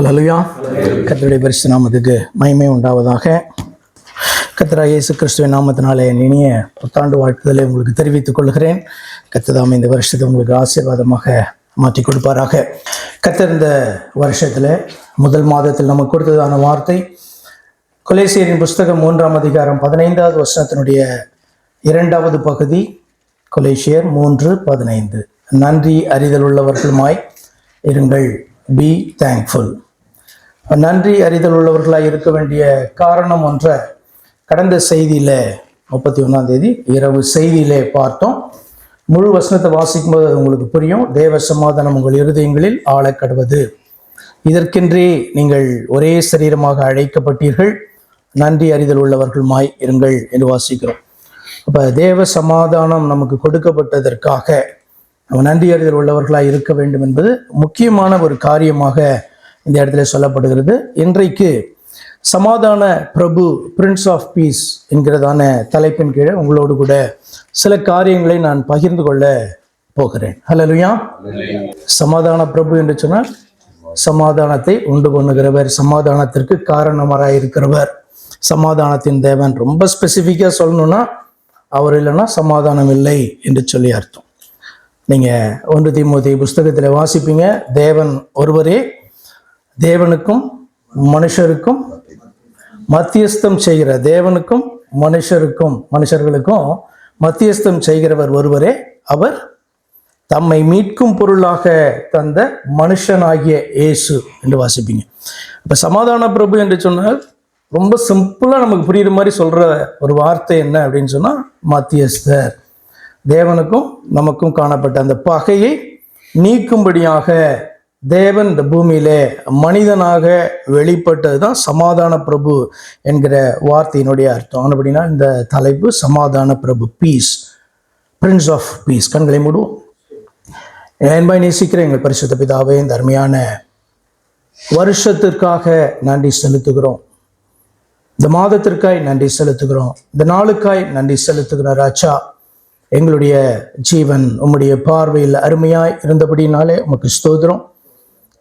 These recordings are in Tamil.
ஹல்லேலூயா. கர்த்தருடைய பரிசுத்த நாமத்துக்கு மகிமை உண்டாவதாக. கர்த்தராகிய இயேசு கிறிஸ்துவின் நாமத்தினாலே இனிய புத்தாண்டு வாழ்த்துதலை உங்களுக்கு தெரிவித்துக் கொள்கிறேன். கர்த்தர் இந்த வருஷத்தை உங்களுக்கு ஆசீர்வாதமாக மாற்றி கொடுப்பாராக. கர்த்தர் இந்த வருஷத்தில் முதல் மாதத்தில் நமக்கு கொடுத்ததான வார்த்தை கொலேசியரின் புஸ்தகம் 3ஆம் அதிகாரம் 15வது வசனத்தினுடைய 2வது பகுதி. கொலேசியர் 3:15. நன்றி அறிதல் உள்ளவர்களுமாய் இருங்கள். Be thankful. நன்றி அறிதல் உள்ளவர்களாக இருக்க வேண்டிய காரணம் ஒன்றை கடந்த செய்தியில் 31ஆம் தேதி இரவு செய்தியிலே பார்த்தோம். முழு வசனத்தை வாசிக்கும்போது அது உங்களுக்கு புரியும். தேவ சமாதானம் உங்கள் இருதயங்களில் ஆளக்கடுவது. இதற்கென்றே நீங்கள் ஒரே சரீரமாக அழைக்கப்பட்டீர்கள். நன்றி அறிதல் உள்ளவர்களுமாய் இருங்கள் என்று வாசிக்கிறோம். அப்போ தேவ சமாதானம் நமக்கு கொடுக்கப்பட்டதற்காக நம்ம நன்றி அறிதல் உள்ளவர்களாக இருக்க வேண்டும் என்பது முக்கியமான ஒரு காரியமாக இந்த இடத்துல சொல்லப்படுகிறது. இன்றைக்கு சமாதான பிரபு, பிரின்ஸ் ஆஃப் பீஸ் என்கிறதான தலைப்பின் கீழே உங்களோடு கூட சில காரியங்களை நான் பகிர்ந்து கொள்ள போகிறேன். ஹல்லேலூயா. சமாதான பிரபு என்று சொன்னால் சமாதானத்தை உண்டு பண்ணுகிறவர், சமாதானத்திற்கு காரணமாக இருக்கிறவர், சமாதானத்தின் தேவன். ரொம்ப ஸ்பெசிஃபிக்காக சொல்லணும்னா அவர் இல்லைன்னா சமாதானம் இல்லை என்று சொல்லி அர்த்தம். நீங்கள் 1 தீமோத்தேயு புஸ்தகத்தில் வாசிப்பீங்க. தேவன் ஒருவரே, தேவனுக்கும் மனுஷருக்கும் மத்தியஸ்தம் செய்கிற, தேவனுக்கும் மனுஷர்களுக்கும் மத்தியஸ்தம் செய்கிறவர் ஒருவரே, அவர் தம்மை மீட்கும் பொருளாக தந்த மனுஷனாகிய இயேசு என்று வாசிப்பீங்க. இப்போ சமாதான பிரபு என்று சொன்னால் ரொம்ப சிம்பிளாக நமக்கு புரியுற மாதிரி சொல்கிற ஒரு வார்த்தை என்ன அப்படின்னு சொன்னால் மத்தியஸ்தர். தேவனுக்கும் நமக்கும் காணப்பட்ட அந்த பகையை நீக்கும்படியாக தேவன் இந்த பூமியிலே மனிதனாக வெளிப்பட்டது தான் சமாதான பிரபு என்கிற வார்த்தையினுடைய அர்த்தம். அப்படின்னா இந்த தலைப்பு சமாதான பிரபு, பீஸ், பிரின்ஸ் ஆஃப் பீஸ். கண்களை மூடுவோம். என்பதை நேசிக்கிற எங்கள் பரிசுத்த பிதாவே, இந்த அருமையான வருஷத்திற்காக நன்றி செலுத்துகிறோம். இந்த மாதத்திற்காய் நன்றி செலுத்துகிறோம். இந்த நாளுக்காய் நன்றி செலுத்துகிறோம். ராஜா, எங்களுடைய ஜீவன் உம்முடைய பார்வையில் அருமையாய் இருந்தபடினாலே உமக்கு ஸ்தோத்திரம்.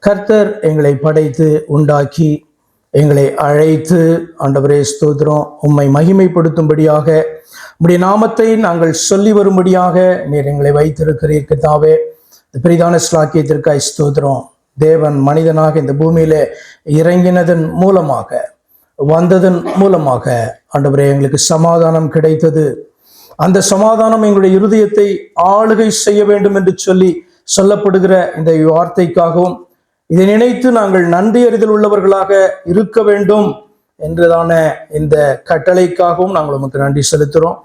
கர்த்தர் எங்களை படைத்து உண்டாக்கி எங்களை அழைத்து, ஆண்டவரே ஸ்தோத்திரம், உம்மை மகிமைப்படுத்தும்படியாக உம்முடைய நாமத்தை நாங்கள் சொல்லி வரும்படியாக நீர் எங்களை வைத்திருக்கிறீர். கர்த்தாவே, இந்த பெரிதான ஸ்லாக்கியத்திற்காய் ஸ்தோத்திரம். தேவன் மனிதனாக இந்த பூமியில இறங்கினதன் மூலமாக, வந்ததன் மூலமாக ஆண்டவரே எங்களுக்கு சமாதானம் கிடைத்தது. அந்த சமாதானம் எங்களுடைய இருதயத்தை ஆளுகை செய்ய வேண்டும் என்று சொல்லப்படுகிற இந்த வார்த்தைக்காகவும், இதை நினைத்து நாங்கள் நன்றி அறிதல் உள்ளவர்களாக இருக்க வேண்டும் என்றதான இந்த கட்டளைக்காகவும் நாங்கள் உமக்கு நன்றி செலுத்துகிறோம்.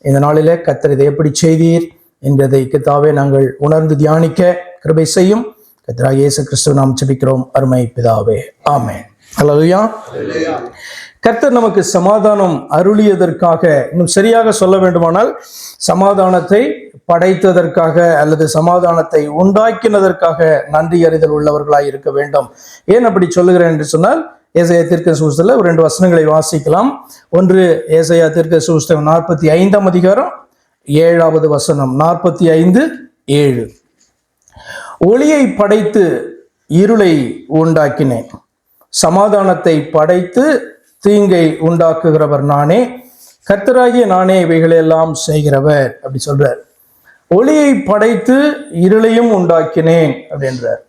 இந்த நாளிலே கர்த்தர் இதை எப்படி செய்தீர் என்பதை கர்த்தாவே நாங்கள் உணர்ந்து தியானிக்க கிருபை செய்யும். கர்த்தராகிய இயேசு கிறிஸ்துவை நாம் ஜெபிக்கிறோம் அருமை பிதாவே, ஆமென். ஹல்லேலூயா. கர்த்தர் நமக்கு சமாதானம் அருளியதற்காக, இன்னும் சரியாக சொல்ல வேண்டுமானால் சமாதானத்தை படைத்ததற்காக அல்லது சமாதானத்தை உண்டாக்கினதற்காக நன்றி அறிதல் உள்ளவர்களாய் இருக்க வேண்டும். ஏன் அப்படி சொல்லுகிறேன் என்று சொன்னால், ஏசாயா தீர்க்கதரிசி புஸ்தகத்தில் 2 வசனங்களை வாசிக்கலாம். ஒன்று ஏசாயா தீர்க்கதரிசி புஸ்தகம் 45ஆம் அதிகாரம் 7வது வசனம். 45:7. ஒளியை படைத்து இருளை உண்டாக்கினேன், சமாதானத்தை படைத்து தீங்கை உண்டாக்குகிறவர் நானே, கர்த்தராகிய நானே இவைகளெல்லாம் செய்கிறவர் அப்படி சொல்றார். ஒளியை படைத்து இருளையும் உண்டாக்கினேன் அப்படின்றார்.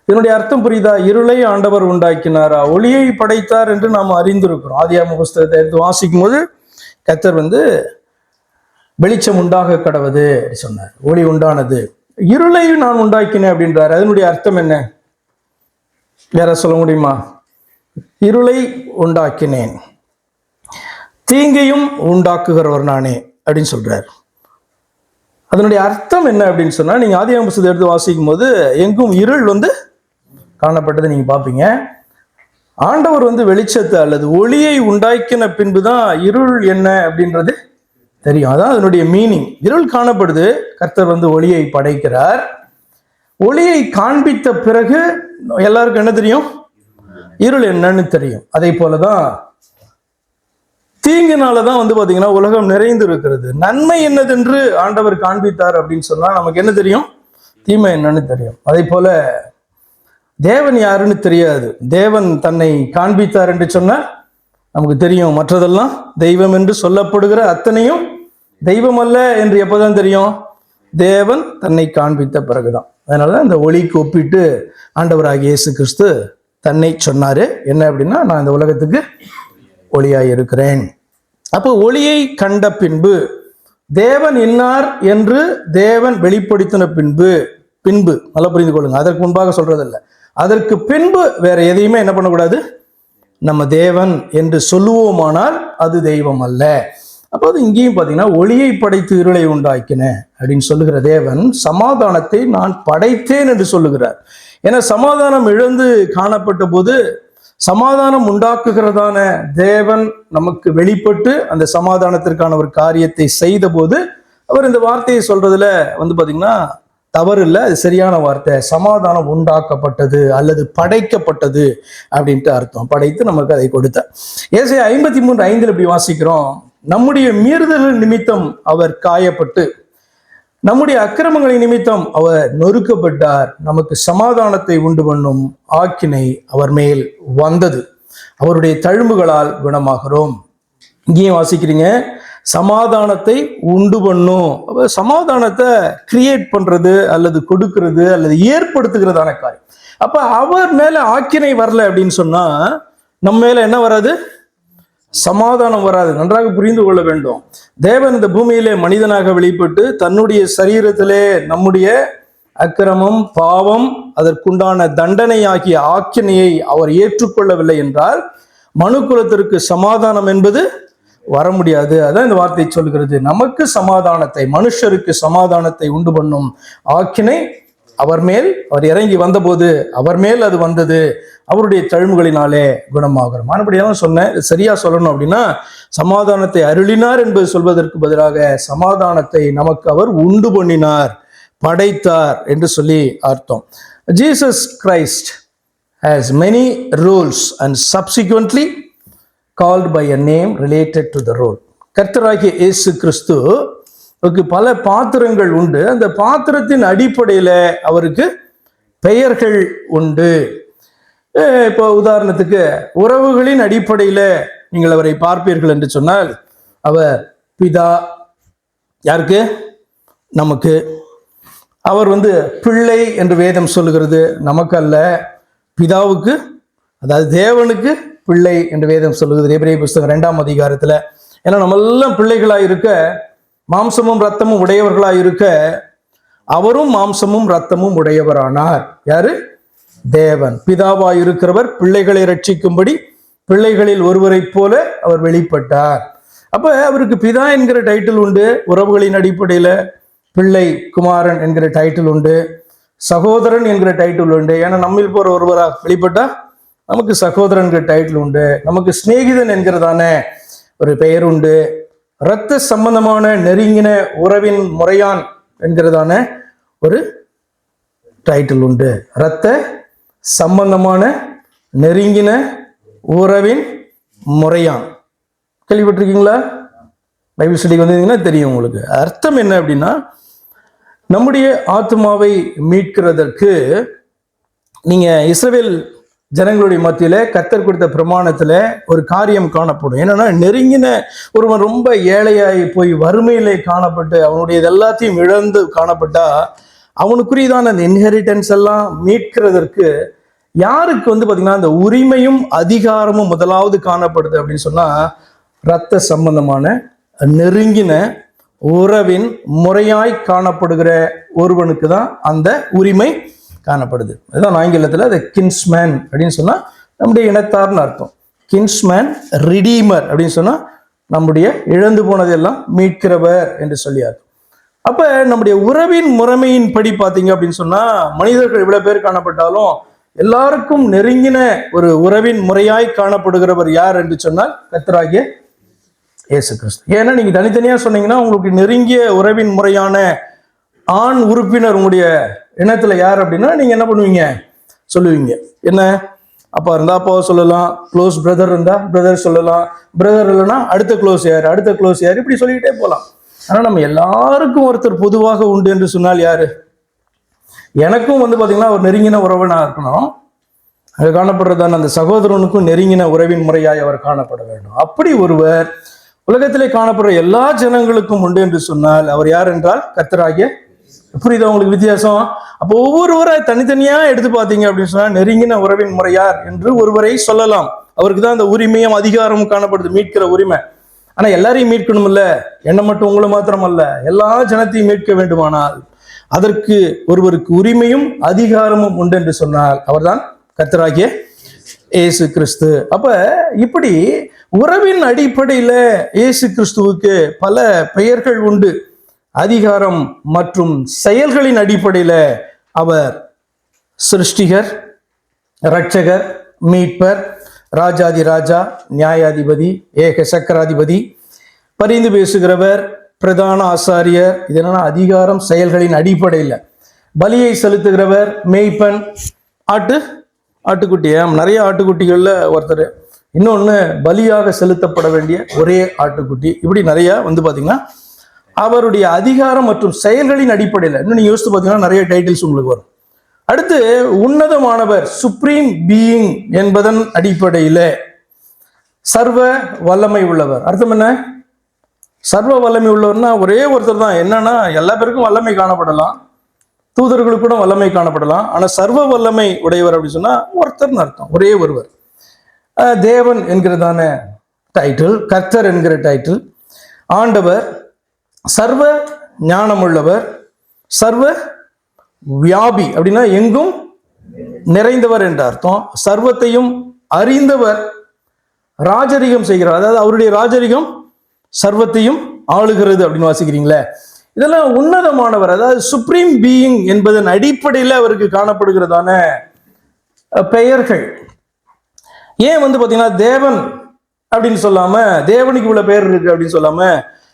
இதனுடைய அர்த்தம் புரியுதா? இருளை ஆண்டவர் உண்டாக்கினாரா, ஒளியை படைத்தார் என்று நாம் அறிந்திருக்கிறோம். ஆதியாகம புஸ்தகத்தை எடுத்து வாசிக்கும் போது கர்த்தர் வெளிச்சம் உண்டாக கடவது சொன்னார், ஒளி உண்டானது. இருளையும் நான் உண்டாக்கினேன் அப்படின்றார். அதனுடைய அர்த்தம் என்ன? வேற சொல்ல முடியுமா? இருளை உண்டாக்கினேன், தீங்கையும் உண்டாக்குகிறவர் நானே அப்படின்னு சொல்றார். அதனுடைய அர்த்தம் என்ன அப்படின்னு சொன்னா, நீங்க ஆதியாகம புஸ்தகத்தை எடுத்து வாசிக்கும் போது எங்கும் இருள் காணப்பட்டதை நீங்க பார்ப்பீங்க. ஆண்டவர் வெளிச்சத்தை அல்லது ஒளியை உண்டாக்கின பின்புதான் இருள் என்ன அப்படின்றது தெரியும். அதான் அதனுடைய மீனிங். இருள் காணப்படுது, கர்த்தர் ஒளியை படைக்கிறார். ஒளியை காண்பித்த பிறகு எல்லாருக்கும் என்ன தெரியும்? இருள் என்னன்னு தெரியும். அதே போலதான் தீங்குனாலதான் பாத்தீங்கன்னா உலகம் நிறைந்து இருக்கிறது. நன்மை என்னதென்று ஆண்டவர் காண்பித்தார் அப்படின்னு சொன்னா நமக்கு என்ன தெரியும்? தீமை என்னன்னு தெரியும். அதே போல தேவன் யாருன்னு தெரியாது. தேவன் தன்னை காண்பித்தார் என்று சொன்னால் நமக்கு தெரியும். மற்றதெல்லாம் தெய்வம் என்று சொல்லப்படுகிற அத்தனையும் தெய்வம் அல்ல என்று எப்போதான் தெரியும்? தேவன் தன்னை காண்பித்த பிறகுதான். அதனால இந்த ஒளிக்கு ஒப்பிட்டு ஆண்டவராகிய இயேசு கிறிஸ்து தன்னை சொன்னாரு. என்ன அப்படின்னா, நான் இந்த உலகத்துக்கு ஒளியாய் இருக்கிறேன். அப்போ ஒளியை கண்ட பின்பு தேவன் இன்னார் என்று தேவன் வெளிப்படுத்தின பின்பு நல்லா புரிந்து கொள்ளுங்க. அதற்கு முன்பாக சொல்றதில்லை. அதற்கு பின்பு வேற எதையுமே என்ன பண்ணக்கூடாது? நம்ம தேவன் என்று சொல்லுவோமானால் அது தெய்வம் அல்ல. அப்போது இங்கேயும் பார்த்தீங்கன்னா, ஒளியை படைத்து இருளை உண்டாக்கினேன் அப்படின்னு சொல்லுகிற தேவன் சமாதானத்தை நான் படைத்தேன் என்று சொல்லுகிறார். ஏன்னா சமாதானம் இழந்து காணப்பட்ட போது சமாதானம் உண்டாக்குகிறதான தேவன் நமக்கு வெளிப்பட்டு அந்த சமாதானத்திற்கான ஒரு காரியத்தை செய்த போது அவர் இந்த வார்த்தையை சொல்றதுல பார்த்தீங்கன்னா தவறு இல்லை, அது சரியான வார்த்தை. சமாதானம் உண்டாக்கப்பட்டது அல்லது படைக்கப்பட்டது அப்படின்ட்டு அர்த்தம். படைத்து நமக்கு அதை கொடுத்தார். ஏசாயா 53:5 இப்படி வாசிக்கிறோம், நம்முடைய மீறுதல்கள் நிமித்தம் அவர் காயப்பட்டு நம்முடைய அக்கிரமங்களின் நிமித்தம் அவர் நொறுக்கப்பட்டார், நமக்கு சமாதானத்தை உண்டு பண்ணும் ஆக்கினை அவர் மேல் வந்தது, அவருடைய தழும்புகளால் குணமாகிறோம். இங்கேயும் வாசிக்கிறீங்க, சமாதானத்தை உண்டு பண்ணும். சமாதானத்தை கிரியேட் பண்றது அல்லது கொடுக்கிறது அல்லது ஏற்படுத்துகிறதான காரியம். அப்ப அவர் மேல ஆக்கினை வரல அப்படின்னு சொன்னா நம்ம மேல என்ன வராது? சமாதானம் வராது. நன்றாக புரிந்து கொள்ள வேண்டும். தேவன் இந்த பூமியிலே மனிதனாக வெளிப்பட்டு தன்னுடைய சரீரத்திலே நம்முடைய அக்கிரமம் பாவம் அதற்குண்டான தண்டனை ஆகிய ஆக்கினையை அவர் ஏற்றுக்கொள்ளவில்லை என்றால் மனுக்குலத்திற்கு சமாதானம் என்பது வர முடியாது. அதான் இந்த வார்த்தை சொல்கிறது, நமக்கு சமாதானத்தை, மனுஷருக்கு சமாதானத்தை உண்டு பண்ணும் ஆக்கினை அவர் மேல் அவர் இறங்கி வந்தபோது அவர் மேல் அது வந்தது, அவருடைய தழும்புகளினாலே குணமாகிறோம். மறுபடியும் சொன்னேன், சரியா சொல்லணும் அப்படின்னா சமாதானத்தை அருளினார் என்பது சொல்வதற்கு பதிலாக சமாதானத்தை நமக்கு அவர் உண்டு பண்ணினார், படைத்தார் என்று சொல்லி அர்த்தம். Jesus Christ has many roles and subsequently called by a name related to the role. கர்த்தராகிய இயேசு கிறிஸ்துவுக்கு பல பாத்திரங்கள் உண்டு. அந்த பாத்திரத்தின் அடிப்படையில் அவருக்கு பெயர்கள் உண்டு. இப்போ உதாரணத்துக்கு உறவுகளின் அடிப்படையில் நீங்கள் அவரை பார்ப்பீர்கள் என்று சொன்னால் அவர் பிதா, யாருக்கு? நமக்கு. அவர் பிள்ளை என்று வேதம் சொல்லுகிறது, நமக்கு அல்ல, பிதாவுக்கு, அதாவது தேவனுக்கு பிள்ளை என்று வேதம் சொல்லுகிறது எபிரேய புஸ்தகம் 2ஆம் அதிகாரத்துல. ஏன்னா நம்ம எல்லாம் பிள்ளைகளாக இருக்க, மாம்சமும் ரத்தமும் உடையவர்களாக இருக்க அவரும் மாம்சமும் ரத்தமும் உடையவரானார். யாரு? தேவன். பிதாவாய் இருக்கிறவர் பிள்ளைகளை ரட்சிக்கும்படி பிள்ளைகளில் ஒருவரை போல அவர் வெளிப்பட்டார். அப்ப அவருக்கு பிதா என்கிற டைட்டில் உண்டு, உறவுகளின் அடிப்படையில பிள்ளை குமாரன் என்கிற டைட்டில் உண்டு, சகோதரன் என்கிற டைட்டில் உண்டு. ஏன்னா நம்மில் போற ஒருவரா வெளிப்பட்டா நமக்கு சகோதரன் என்கிற டைட்டில் உண்டு, நமக்கு சிநேகிதன் என்கிறதான ஒரு பெயர் உண்டு, இரத்த சம்பந்தமான நெருங்கின உறவின் முறையான் என்கிறதான ஒரு டைட்டில் உண்டு. இரத்த சம்பந்தமான நெருங்கின உறவின் முறையான் கேள்விப்பட்டிருக்கீங்களா? பைபிள் ஸ்டடிக்கு வந்தீங்கன்னா தெரியும் உங்களுக்கு. அர்த்தம் என்ன அப்படின்னா, நம்முடைய ஆத்மாவை மீட்கிறதற்கு நீங்க இஸ்ரவேல் ஜனங்களுடைய மத்தியில கர்த்தர் கொடுத்த பிரமாணத்துல ஒரு காரியம் காணப்படும். என்னன்னா, நெருங்கின ஒருவன் ரொம்ப ஏழையாய் போய் வறுமையிலே காணப்பட்டு அவனுடைய எல்லாத்தையும் இழந்து காணப்பட்டா அவனுக்குரியதான அந்த இன்ஹெரிட்டன்ஸ் எல்லாம் மீட்கிறதற்கு யாருக்கு பாத்தீங்கன்னா அந்த உரிமையும் அதிகாரமும் முதலாவது காணப்படுது அப்படின்னு சொன்னா, இரத்த சம்பந்தமான நெருங்கின உறவின் முறையாய் காணப்படுகிற ஒருவனுக்கு தான் அந்த உரிமை காணப்படுது. அதுதான் ஆங்கிலத்தில் அது கின்ஸ்மேன் அப்படின்னு சொன்னா நம்முடைய இனத்தார்னு அர்த்தம். கின்ஸ்மேன் ரிடீமர் அப்படின்னு சொன்னா நம்முடைய இழந்து போனதெல்லாம் மீட்கிறவர் என்று சொல்லி அர்த்தம். அப்ப நம்முடைய உறவின் முறைமையின் படி பார்த்தீங்க அப்படின்னு சொன்னா, மனிதர்கள் இவ்வளவு பேர் காணப்பட்டாலும் எல்லாருக்கும் நெருங்கின ஒரு உறவின் முறையாய் காணப்படுகிறவர் யார் என்று சொன்னால் கர்த்தராகிய இயேசு கிறிஸ்து. ஏன்னா நீங்க தனித்தனியா சொன்னீங்கன்னா உங்களுக்கு நெருங்கிய உறவின் முறையான ஆண் உறுப்பினர் உங்களுடைய இனத்துல யார் அப்படின்னா நீங்க என்ன பண்ணுவீங்க? சொல்லுவீங்க. என்ன? அப்பா இருந்தா அப்பாவை சொல்லலாம், க்ளோஸ் பிரதர் இருந்தா பிரதர் சொல்லலாம், பிரதர் இல்லைன்னா அடுத்த க்ளோஸ் யார், அடுத்த க்ளோஸ் யார், இப்படி சொல்லிக்கிட்டே போகலாம். ஆனா நம்ம எல்லாருக்கும் ஒருத்தர் பொதுவாக உண்டு என்று சொன்னால் யாரு? எனக்கும் பாத்தீங்கன்னா ஒரு நெருங்கின உறவனா இருக்கணும், அங்கே காணப்படுறதான அந்த சகோதரனுக்கும் நெருங்கின உறவின் முறையாய் அவர் காணப்பட வேண்டும். அப்படி ஒருவர் உலகத்திலே காணப்படுற எல்லா ஜனங்களுக்கும் உண்டு என்று சொன்னால் அவர் யார் என்றால் கர்த்தராகிய. புரியுதா உங்களுக்கு வித்தியாசம்? அப்போ ஒவ்வொருவராய் தனித்தனியா எடுத்து பார்த்தீங்க அப்படின்னு சொன்னா நெருங்கின உறவின் முறையார் என்று ஒருவரை சொல்லலாம். அவருக்கு தான் அந்த உரிமையும் அதிகாரமும் காணப்படுது, மீட்கிற உரிமை. ஆனா எல்லாரையும் மீட்கணும் இல்ல, என்ன மட்டும் உங்களை மாத்திரம் அல்ல, எல்லா ஜனத்தையும் மீட்க வேண்டுமானால் அதற்கு ஒருவருக்கு உரிமையும் அதிகாரமும் உண்டு என்று சொன்னால் அவர்தான் கர்த்தராகிய இயேசு கிறிஸ்து. அப்ப இப்படி உறவின் அடிப்படையில இயேசு கிறிஸ்துவுக்கு பல பெயர்கள் உண்டு. அதிகாரம் மற்றும் செயல்களின் அடிப்படையில அவர் சிருஷ்டிகர், இரட்சகர், மீட்பர், ராஜாதி ராஜா, நியாயாதிபதி, ஏக சக்கராதிபதி, பரிந்து பேசுகிறவர், பிரதான ஆசாரியர். இது என்னன்னா அதிகாரம் செயல்களின் அடிப்படையில். பலியை செலுத்துகிறவர், மேய்ப்பன், ஆட்டுக்குட்டி. நிறைய ஆட்டுக்குட்டிகள்ல ஒருத்தர். இன்னொன்று பலியாக செலுத்தப்பட வேண்டிய ஒரே ஆட்டுக்குட்டி. இப்படி நிறைய பாத்தீங்கன்னா அவருடைய அதிகாரம் மற்றும் செயல்களின் அடிப்படையில். இன்னும் நீங்க யோசித்து பார்த்தீங்கன்னா நிறைய டைட்டில்ஸ் உங்களுக்கு வரும். அடுத்து உன்னதமானவர், சுப்ரீம் பீயிங் என்பதன் அடிப்படையில் சர்வ வல்லமை உள்ளவர். அர்த்தம் என்ன? சர்வ வல்லமை உள்ளவர்னா ஒரே ஒருத்தர் தான். என்னன்னா எல்லா பேருக்கும் வல்லமை காணப்படலாம், தூதர்களுக்கு கூட வல்லமை காணப்படலாம். ஆனா சர்வ வல்லமை உடையவர் அப்படின்னு சொன்னா ஒருத்தர்னு அர்த்தம், ஒரே ஒருவர். தேவன் என்கிறதான டைட்டில், கர்த்தர் என்கிற டைட்டில், ஆண்டவர், சர்வ ஞானமுள்ளவர், சர்வ வியாபி அப்படின்னா எங்கும் நிறைந்தவர் என்ற அர்த்தம். சர்வத்தையும் அறிந்தவர், ராஜரிகம் செய்கிறார். அதாவது அவருடைய ராஜரிகம் சர்வத்தையும் ஆளுகிறது அப்படின்னு வாசிக்கிறீங்களே. இதெல்லாம் உன்னதமானவர், அதாவது சுப்ரீம் பீயிங் என்பதன் அடிப்படையில் அவருக்கு காணப்படுகிறதான பெயர்கள். ஏன் பாத்தீங்கன்னா தேவன் அப்படின்னு சொல்லாம, தேவனுக்கு இவ்வளவு பெயர் இருக்கு அப்படின்னு சொல்லாம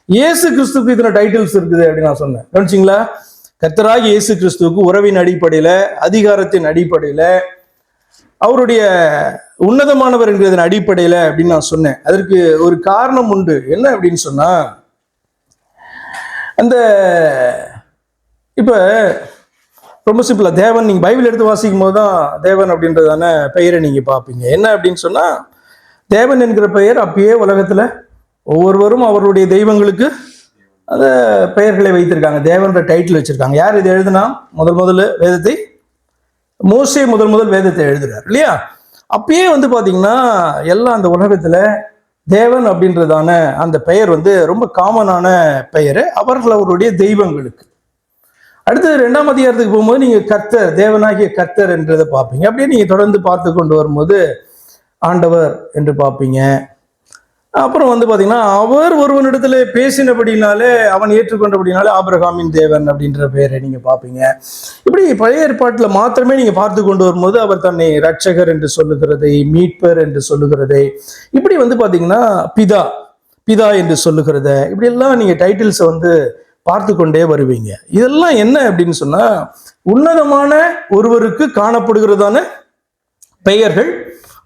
இயேசு கிறிஸ்துக்கு இத்தனை டைட்டில்ஸ் இருக்குது அப்படின்னு நான் சொன்னேன். கவனிச்சிங்களா? கர்த்தராகிய இயேசு கிறிஸ்துவுக்கு உறவின் அடிப்படையில, அதிகாரத்தின் அடிப்படையில, அவருடைய உன்னதமானவர் என்கிறதன் அடிப்படையில அப்படின்னு நான் சொன்னேன். அதற்கு ஒரு காரணம் உண்டு. என்ன அப்படின்னு சொன்னா, அந்த இப்ப ரொம்ப சிம்பிளா தேவன் நீங்க பைபிள் எடுத்து வாசிக்கும் போது தான் தேவன் அப்படின்றதான பெயரை நீங்க பார்ப்பீங்க. என்ன அப்படின்னு சொன்னா, தேவன் என்கிற பெயர் அப்பயே உலகத்துல ஒவ்வொருவரும் அவருடைய தெய்வங்களுக்கு அந்த பெயர்களை வைத்திருக்காங்க, தேவன்ற டைட்டில் வச்சிருக்காங்க. யார் இது எழுதுனா? முதல் வேதத்தை மோசே முதல் வேதத்தை எழுதுறாரு இல்லையா? அப்பயே பாத்தீங்கன்னா எல்லாம் அந்த உலகத்துல தேவன் அப்படின்றதான அந்த பெயர் ரொம்ப காமனான பெயர் அவர்களுடைய தெய்வங்களுக்கு. அடுத்து 2ஆம் அதிகாரத்துக்கு போகும்போது நீங்க கர்த்தர், தேவனாகிய கர்த்தர் என்றதை பார்ப்பீங்க. அப்படியே நீங்க தொடர்ந்து பார்த்து கொண்டு வரும்போது ஆண்டவர் என்று பார்ப்பீங்க. அப்புறம் பாத்தீங்கன்னா அவர் ஒருவனிடத்துல பேசினபடினாலே, அவன் ஏற்றுக்கொண்டபடினாலே ஆபிரகாமின் தேவன் அப்படின்ற பெயரை நீங்க பார்ப்பீங்க. இப்படி பழைய ஏற்பாட்டில் மாத்திரமே நீங்க பார்த்து கொண்டு வரும்போது அவர் தன்னை இரட்சகர் என்று சொல்லுகிறதை, மீட்பர் என்று சொல்லுகிறதை, இப்படி பாத்தீங்கன்னா பிதா என்று சொல்லுகிறத, இப்படி எல்லாம் நீங்க டைட்டில்ஸ் பார்த்து கொண்டே வருவீங்க. இதெல்லாம் என்ன அப்படின்னு சொன்னா, உன்னதமான ஒருவருக்கு காணப்படுகிறதான பெயர்கள்.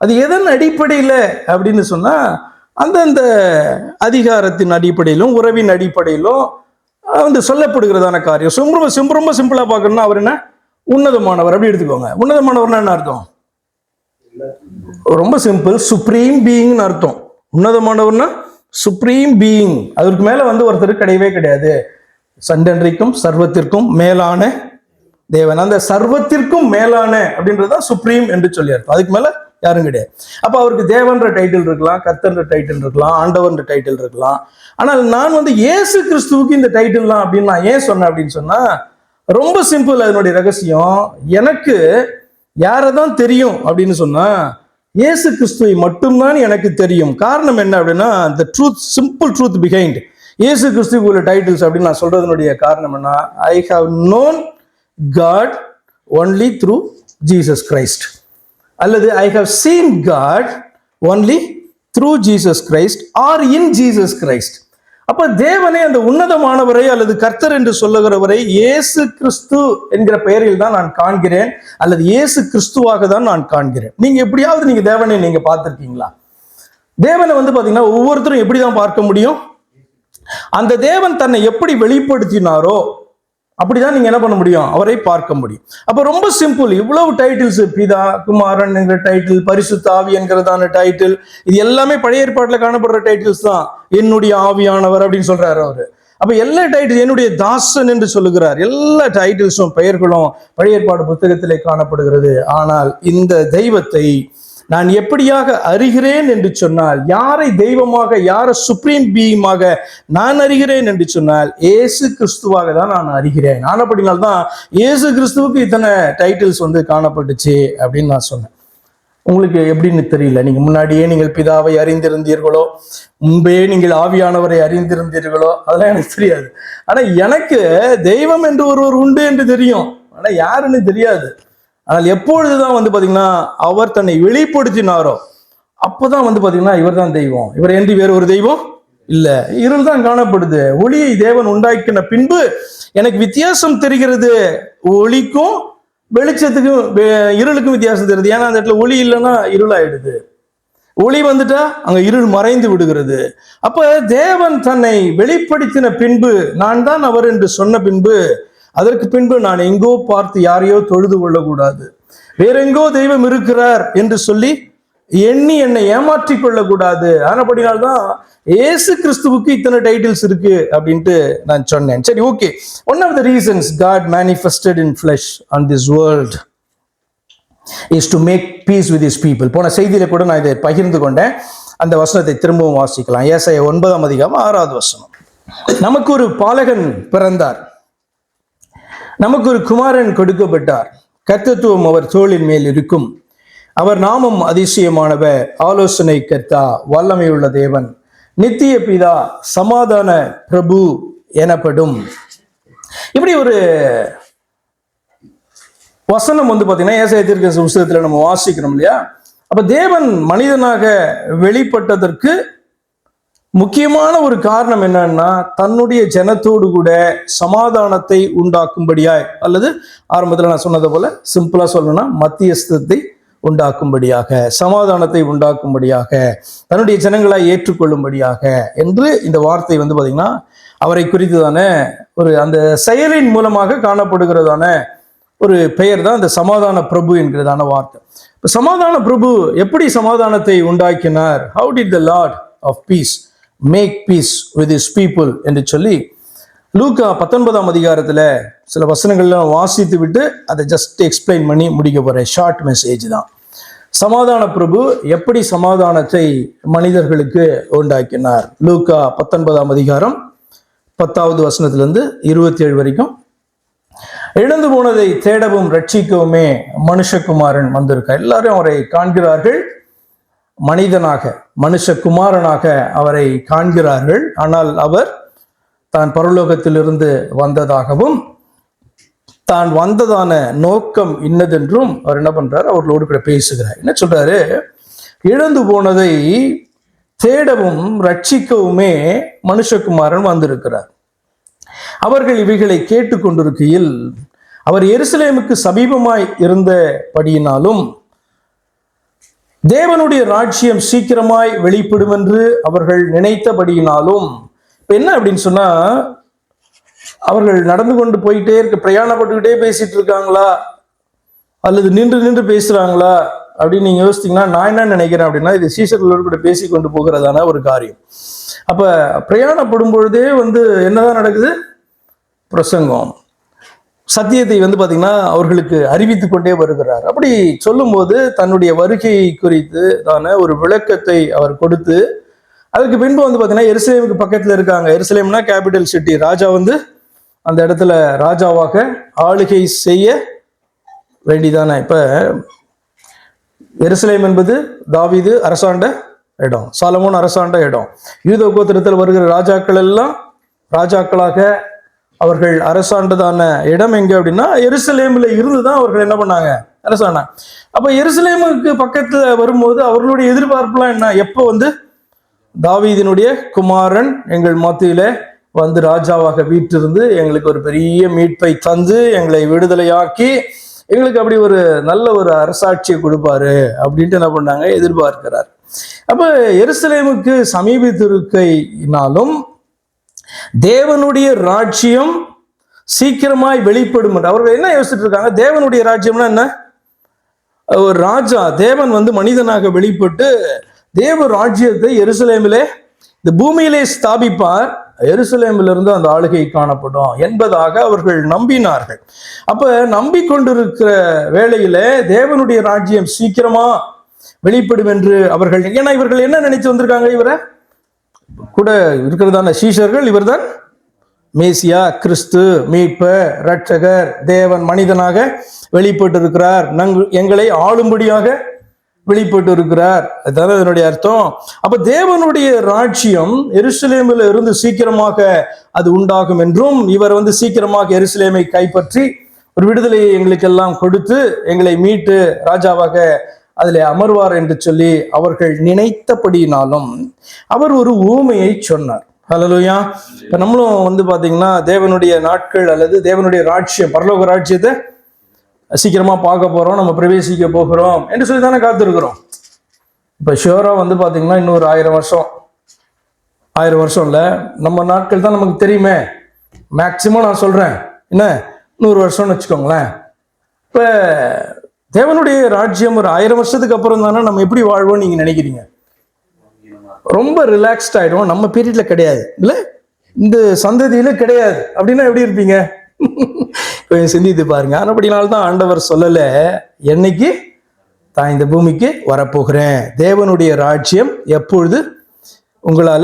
அது எதன் அடிப்படையில் அப்படின்னு சொன்னா, அந்தந்த அதிகாரத்தின் அடிப்படையிலும் உறவின் அடிப்படையிலும் சொல்லப்படுகிறதான காரியம். ரொம்ப சிம்பிளா பார்க்கணும்னா அவர் என்ன? உன்னதமானவர் அப்படி எடுத்துக்கோங்க. உன்னதமானவர்னா என்ன அர்த்தம்? ரொம்ப சிம்பிள், சுப்ரீம் பீயிங்னு அர்த்தம். உன்னதமானவர்னா சுப்ரீம் பீயிங். அதற்கு மேல ஒருத்தர் கிடையவே கிடையாது. சண்டென்றைக்கும் சர்வத்திற்கும் மேலான தேவன். அந்த சர்வத்திற்கும் மேலான அப்படின்றதுதான் சுப்ரீம் என்று சொல்லி அர்த்தம். அதுக்கு மேல யாரும் கிடையாது. அப்ப அவருக்கு தேவன்ற டைட்டில் இருக்கலாம், கர்த்தன்ற டைட்டில் இருக்கலாம், ஆண்டவன்ற டைட்டில் இருக்கலாம். ஆனால் நான் இயேசு கிறிஸ்துவுக்கு இந்த டைட்டில்லாம் அப்படின்னு நான் ஏன் சொன்னேன் அப்படின்னு சொன்னா, ரொம்ப சிம்பிள். அதனுடைய ரகசியம், எனக்கு யாரதான் தெரியும் அப்படின்னு சொன்னா இயேசு கிறிஸ்துவை மட்டும்தான் எனக்கு தெரியும். காரணம் என்ன அப்படின்னா, the truth, simple truth behind இயேசு கிறிஸ்துவுக்கு உள்ள டைட்டில்ஸ் அப்படின்னு நான் சொல்றதனுடைய காரணம் என்ன, I have known God only through Jesus Christ, அல்லது I have seen God only through Jesus Christ or in Jesus Christ. அப்ப தேவனே அந்த உன்னதமானவரை அல்லது கர்த்தர் என்று சொல்லுகிறவரை இயேசு கிறிஸ்து என்கிற பெயரில் தான் நான் காண்கிறேன், அல்லது இயேசு கிறிஸ்துவாக தான் நான் காண்கிறேன். நீங்க எப்படியாவது நீங்க தேவனை நீங்க பார்த்திருக்கீங்களா? தேவனை பாத்தீங்கன்னா ஒவ்வொருத்தரும் எப்படிதான் பார்க்க முடியும்? அந்த தேவன் தன்னை எப்படி வெளிப்படுத்தினாரோ அப்படிதான் நீங்க என்ன பண்ண முடியும், அவரை பார்க்க முடியும். அப்ப ரொம்ப சிம்பிள். இவ்வளவு டைட்டில்ஸ், பிதா, குமாரன் என்கிற டைட்டில், பரிசுத்த ஆவி என்கிறதான டைட்டில், இது எல்லாமே பழைய ஏற்பாட்டுல காணப்படுற டைட்டில்ஸ் தான். என்னுடைய ஆவியானவர் அப்படின்னு சொல்றாரு அவரு. அப்ப எல்லா டைட்டில், என்னுடைய தாசன் என்று சொல்லுகிறார். எல்லா டைட்டில்ஸும், பெயர்களும் பழைய ஏற்பாடு புத்தகத்திலே காணப்படுகிறது. ஆனால் இந்த தெய்வத்தை நான் எப்படியாக அறிகிறேன் என்று சொன்னால், யாரை தெய்வமாக, யாரை சுப்ரீம் பீயிங்மாக நான் அறிகிறேன் என்று சொன்னால், இயேசு கிறிஸ்துவாக தான் நான் அறிகிறேன். ஆனப்படினால்தான் இயேசு கிறிஸ்துவுக்கு இத்தனை டைட்டில்ஸ் காணப்பட்டுச்சு அப்படின்னு நான் சொன்னேன். உங்களுக்கு எப்படின்னு தெரியல. நீங்க முன்னாடியே நீங்கள் பிதாவை அறிந்திருந்தீர்களோ, முன்பே நீங்கள் ஆவியானவரை அறிந்திருந்தீர்களோ, அதெல்லாம் எனக்கு தெரியாது. ஆனா எனக்கு தெய்வம் என்று ஒருவர் உண்டு என்று தெரியும். ஆனா யாருன்னு தெரியாது. ஆனால் எப்பொழுதுதான் பாத்தீங்கன்னா அவர் தன்னை வெளிப்படுத்தினாரோ அப்போதான் பாத்தீங்கன்னா இவர் தான் தெய்வம், இவர் என்று வேறு ஒரு தெய்வம் இல்ல. இருள் தான் காணப்படுது, ஒளியை தேவன் உண்டாக்கின பின்பு எனக்கு வித்தியாசம் தெரிகிறது. ஒளிக்கும் வெளிச்சத்துக்கும் இருளுக்கும் வித்தியாசம் தெரியுது. ஏன்னா அந்த இடத்துல ஒளி இல்லைன்னா இருள் ஆயிடுது, ஒளி வந்துட்டா அங்க இருள் மறைந்து விடுகிறது. அப்ப தேவன் தன்னை வெளிப்படுத்தின பின்பு, நான் தான் அவர் என்று சொன்ன பின்பு, அதற்கு பின்பு நான் எங்கோ பார்த்து யாரையோ தொழுது கொள்ளக்கூடாது, வேறெங்கோ தெய்வம் இருக்கிறார் என்று சொல்லி எண்ணி என்னை ஏமாற்றிக் கொள்ளக்கூடாது. ஆனபடினால்தான் இயேசு கிறிஸ்துவுக்கு இத்தனை டைட்டில்ஸ் இருக்கு அப்படின்ட்டு நான் சொன்னேன். சரி, okay. One of the reasons God manifested in flesh on this world is to make peace with his people. போன செய்தியில கூட நான் இதை பகிர்ந்து கொண்டேன். அந்த வசனத்தை திரும்பவும் வாசிக்கலாம். ஏசாயா 9:6. நமக்கு ஒரு பாலகன் பிறந்தார், நமக்கு ஒரு குமாரன் கொடுக்கப்பட்டார், கர்த்தத்துவம் அவர் தோளின் மேல் இருக்கும், அவர் நாமம் அதிசயமானவர், ஆலோசனை கர்த்தா, வல்லமையுள்ள தேவன், நித்திய பிதா, சமாதான பிரபு எனப்படும். இப்படி ஒரு வசனம் பாத்தீங்கன்னா ஏசாயா தீர்க்கதரிசி புத்தகத்துல நம்ம வாசிக்கிறோம் இல்லையா? அப்ப தேவன் மனிதனாக வெளிப்பட்டதற்கு முக்கியமான ஒரு காரணம் என்னன்னா, தன்னுடைய ஜனத்தோடு கூட சமாதானத்தை உண்டாக்கும்படியாய், அல்லது ஆரம்பத்தில் நான் சொன்னது போல சிம்பிளா சொல்லணும்னா மத்தியஸ்தத்தை உண்டாக்கும்படியாக, சமாதானத்தை உண்டாக்கும்படியாக, தன்னுடைய ஜனங்களாய் ஏற்றுக்கொள்ளும்படியாக என்று இந்த வார்த்தை பாத்தீங்கன்னா அவரை குறித்துதான ஒரு அந்த செயலின் மூலமாக காணப்படுகிறதான ஒரு பெயர் தான் இந்த சமாதான பிரபு என்கிறதான வார்த்தை. சமாதான பிரபு எப்படி சமாதானத்தை உண்டாக்கினார்? How did the Lord of peace make peace with his people என்று சொல்லி லூக்கா 19 சில வசனங்கள்லாம் வாசித்து விட்டு அதை ஜஸ்ட் எக்ஸ்பிளைன் பண்ணி முடிக்க போறேன். ஷார்ட் மெசேஜ் தான். சமாதான பிரபு எப்படி சமாதானத்தை மனிதர்களுக்கு உண்டாக்கினார்? லூக்கா 19 10 27 வரைக்கும். இழந்து போனதை தேடவும் ரட்சிக்கவுமே மனுஷகுமாரன் வந்திருக்கார். எல்லாரும் அவரை காண்கிறார்கள், மனிதனாக, மனுஷகுமாரனாக அவரை காண்கிறார்கள். ஆனால் அவர் தான் பரலோகத்திலிருந்து வந்ததாகவும், தான் வந்ததான நோக்கம் இன்னதென்றும் அவர் என்ன பண்றாரு, அவர்களோடு கூட பேசுகிறார். என்ன சொல்றாரு? இழந்து போனதை தேடவும் ரட்சிக்கவுமே மனுஷகுமாரன் வந்திருக்கிறார். அவர்கள் இவைகளை கேட்டுக்கொண்டிருக்கையில் அவர் எருசலேமுக்கு சமீபமாய் இருந்தபடியினாலும் தேவனுடைய ராஜ்யம் சீக்கிரமாய் வெளிப்படும் என்று அவர்கள் நினைத்தபடியினாலும், இப்ப என்ன அப்படின்னு சொன்னா, அவர்கள் நடந்து கொண்டு போயிட்டே இருக்க, பிரயாணப்பட்டுக்கிட்டே பேசிட்டு இருக்காங்களா அல்லது நின்று நின்று பேசுறாங்களா அப்படின்னு நீங்க யோசித்தீங்கன்னா, நான் என்ன நினைக்கிறேன் அப்படின்னா, இது சீஷர்களோடு கூட பேசி கொண்டு போகிறதான ஒரு காரியம். அப்ப பிரயாணப்படும் பொழுதே என்னதான் நடக்குது? பிரசங்கம், சத்தியத்தை பாத்தீங்கன்னா அவர்களுக்கு அறிவித்து கொண்டே வருகிறார். அப்படி சொல்லும்போது தன்னுடைய வருகை குறித்து தான ஒரு விளக்கத்தை அவர் கொடுத்து, அதுக்கு பின்பு பாத்தீங்கன்னா எருசலேமுக்கு பக்கத்துல இருக்காங்க. எருசலேம்னா கேபிட்டல் சிட்டி. ராஜா அந்த இடத்துல ராஜாவாக ஆளுகை செய்ய வேண்டிதானே. இப்ப எருசலேம் என்பது தாவீது அரசாண்ட இடம், சாலமோன் அரசாண்ட இடம். யூத கோத்திரத்தில் வருகிற ராஜாக்கள் எல்லாம் ராஜாக்களாக அவர்கள் அரசாண்டதான இடம் எங்க அப்படின்னா எருசலேம்ல இருந்துதான் அவர்கள் என்ன பண்ணாங்க, அரசாண்டாங்க. அப்ப எருசலேமுக்கு பக்கத்துல வரும்போது அவர்களுடைய எதிர்பார்ப்புலாம் என்ன? எப்போ தாவீதினுடைய குமாரன் எங்கள் மத்தியில ராஜாவாக வீட்டிருந்து எங்களுக்கு ஒரு பெரிய மீட்பை தந்து எங்களை விடுதலையாக்கி எங்களுக்கு அப்படி ஒரு நல்ல ஒரு அரசாட்சியை கொடுப்பாரு அப்படின்ட்டு என்ன பண்ணாங்க, எதிர்பார்க்கிறார். அப்ப எருசலேமுக்கு சமீபித்திருக்கையினாலும் தேவனுடைய ராஜ்யம் சீக்கிரமாய் வெளிப்படும் என்று. அவர்கள் என்ன யோசிச்சுட்டு இருக்காங்க? தேவனுடைய ராஜ்யம்னா என்ன? ஒரு ராஜா, தேவன் மனிதனாக வெளிப்பட்டு தேவ ராஜ்யத்தை எருசலேமிலே, இந்த பூமியிலே ஸ்தாபிப்பார், எருசலேமிலிருந்து அந்த ஆளுகை காணப்படும் என்பதாக அவர்கள் நம்பினார்கள். அப்ப நம்பிக்கொண்டிருக்கிற வேளையில தேவனுடைய ராஜ்யம் சீக்கிரமா வெளிப்படும் என்று அவர்கள், ஏன்னா இவர்கள் என்ன நினைச்சு வந்திருக்காங்க? இவரை கூட இருக்கிறதான சீஷர்கள், இவர்தான் மேசியா, கிறிஸ்து, மீட்பர், இரட்சகர், தேவன் மனிதனாக வெளிப்பட்டு இருக்கிறார், எங்களை ஆளும்படியாக வெளிப்பட்டு இருக்கிறார். அதுதான் அதனுடைய அர்த்தம். அப்ப தேவனுடைய ராஜ்யம் எருசலேமில் இருந்து சீக்கிரமாக அது உண்டாகும் என்றும், இவர் சீக்கிரமாக எருசலேமை கைப்பற்றி ஒரு விடுதலையை எங்களுக்கெல்லாம் கொடுத்து எங்களை மீட்டு ராஜாவாக அதில் அமர்வார் என்று சொல்லி அவர்கள் நினைத்தபடியினாலும் அவர் ஒரு ஊமையை சொன்னார். ஹல்லேலூயா. இப்ப நம்மளும் பாத்தீங்கன்னா தேவனுடைய நாட்கள் அல்லது தேவனுடைய ராஜ்யம், பரலோக ராஜ்யத்தை சீக்கிரமா பார்க்க போறோம், நம்ம பிரவேசிக்க போகிறோம் என்று சொல்லி தானே காத்திருக்கிறோம். இப்ப ஷியோரா பாத்தீங்கன்னா இன்னொரு 1000 வருஷம், 1000 வருஷம் இல்ல, நம்ம நாட்கள் தான் நமக்கு தெரியுமே. மேக்சிமம் நான் சொல்றேன் என்ன, 100 வருஷம்னு வச்சுக்கோங்களேன். இப்ப தேவனுடைய ராஜ்யம் ஒரு 1000 வருஷத்துக்கு அப்புறம் தானே நம்ம எப்படி வாழ்வோம்னு நீங்க நினைக்கிறீங்க? ரொம்ப ரிலாக்ஸ்ட் ஆயிடும். நம்ம பீரியட்ல கிடையாது இல்ல, இந்த சந்ததியில கிடையாது. அப்படின்னா எப்படி இருப்பீங்க? கொஞ்சம் சிந்தித்து பாருங்க. அப்படினால்தான் ஆண்டவர் சொல்லல, என்னைக்கு தான் இந்த பூமிக்கு வரப்போகிறேன், தேவனுடைய ராஜ்யம் எப்பொழுது உங்களால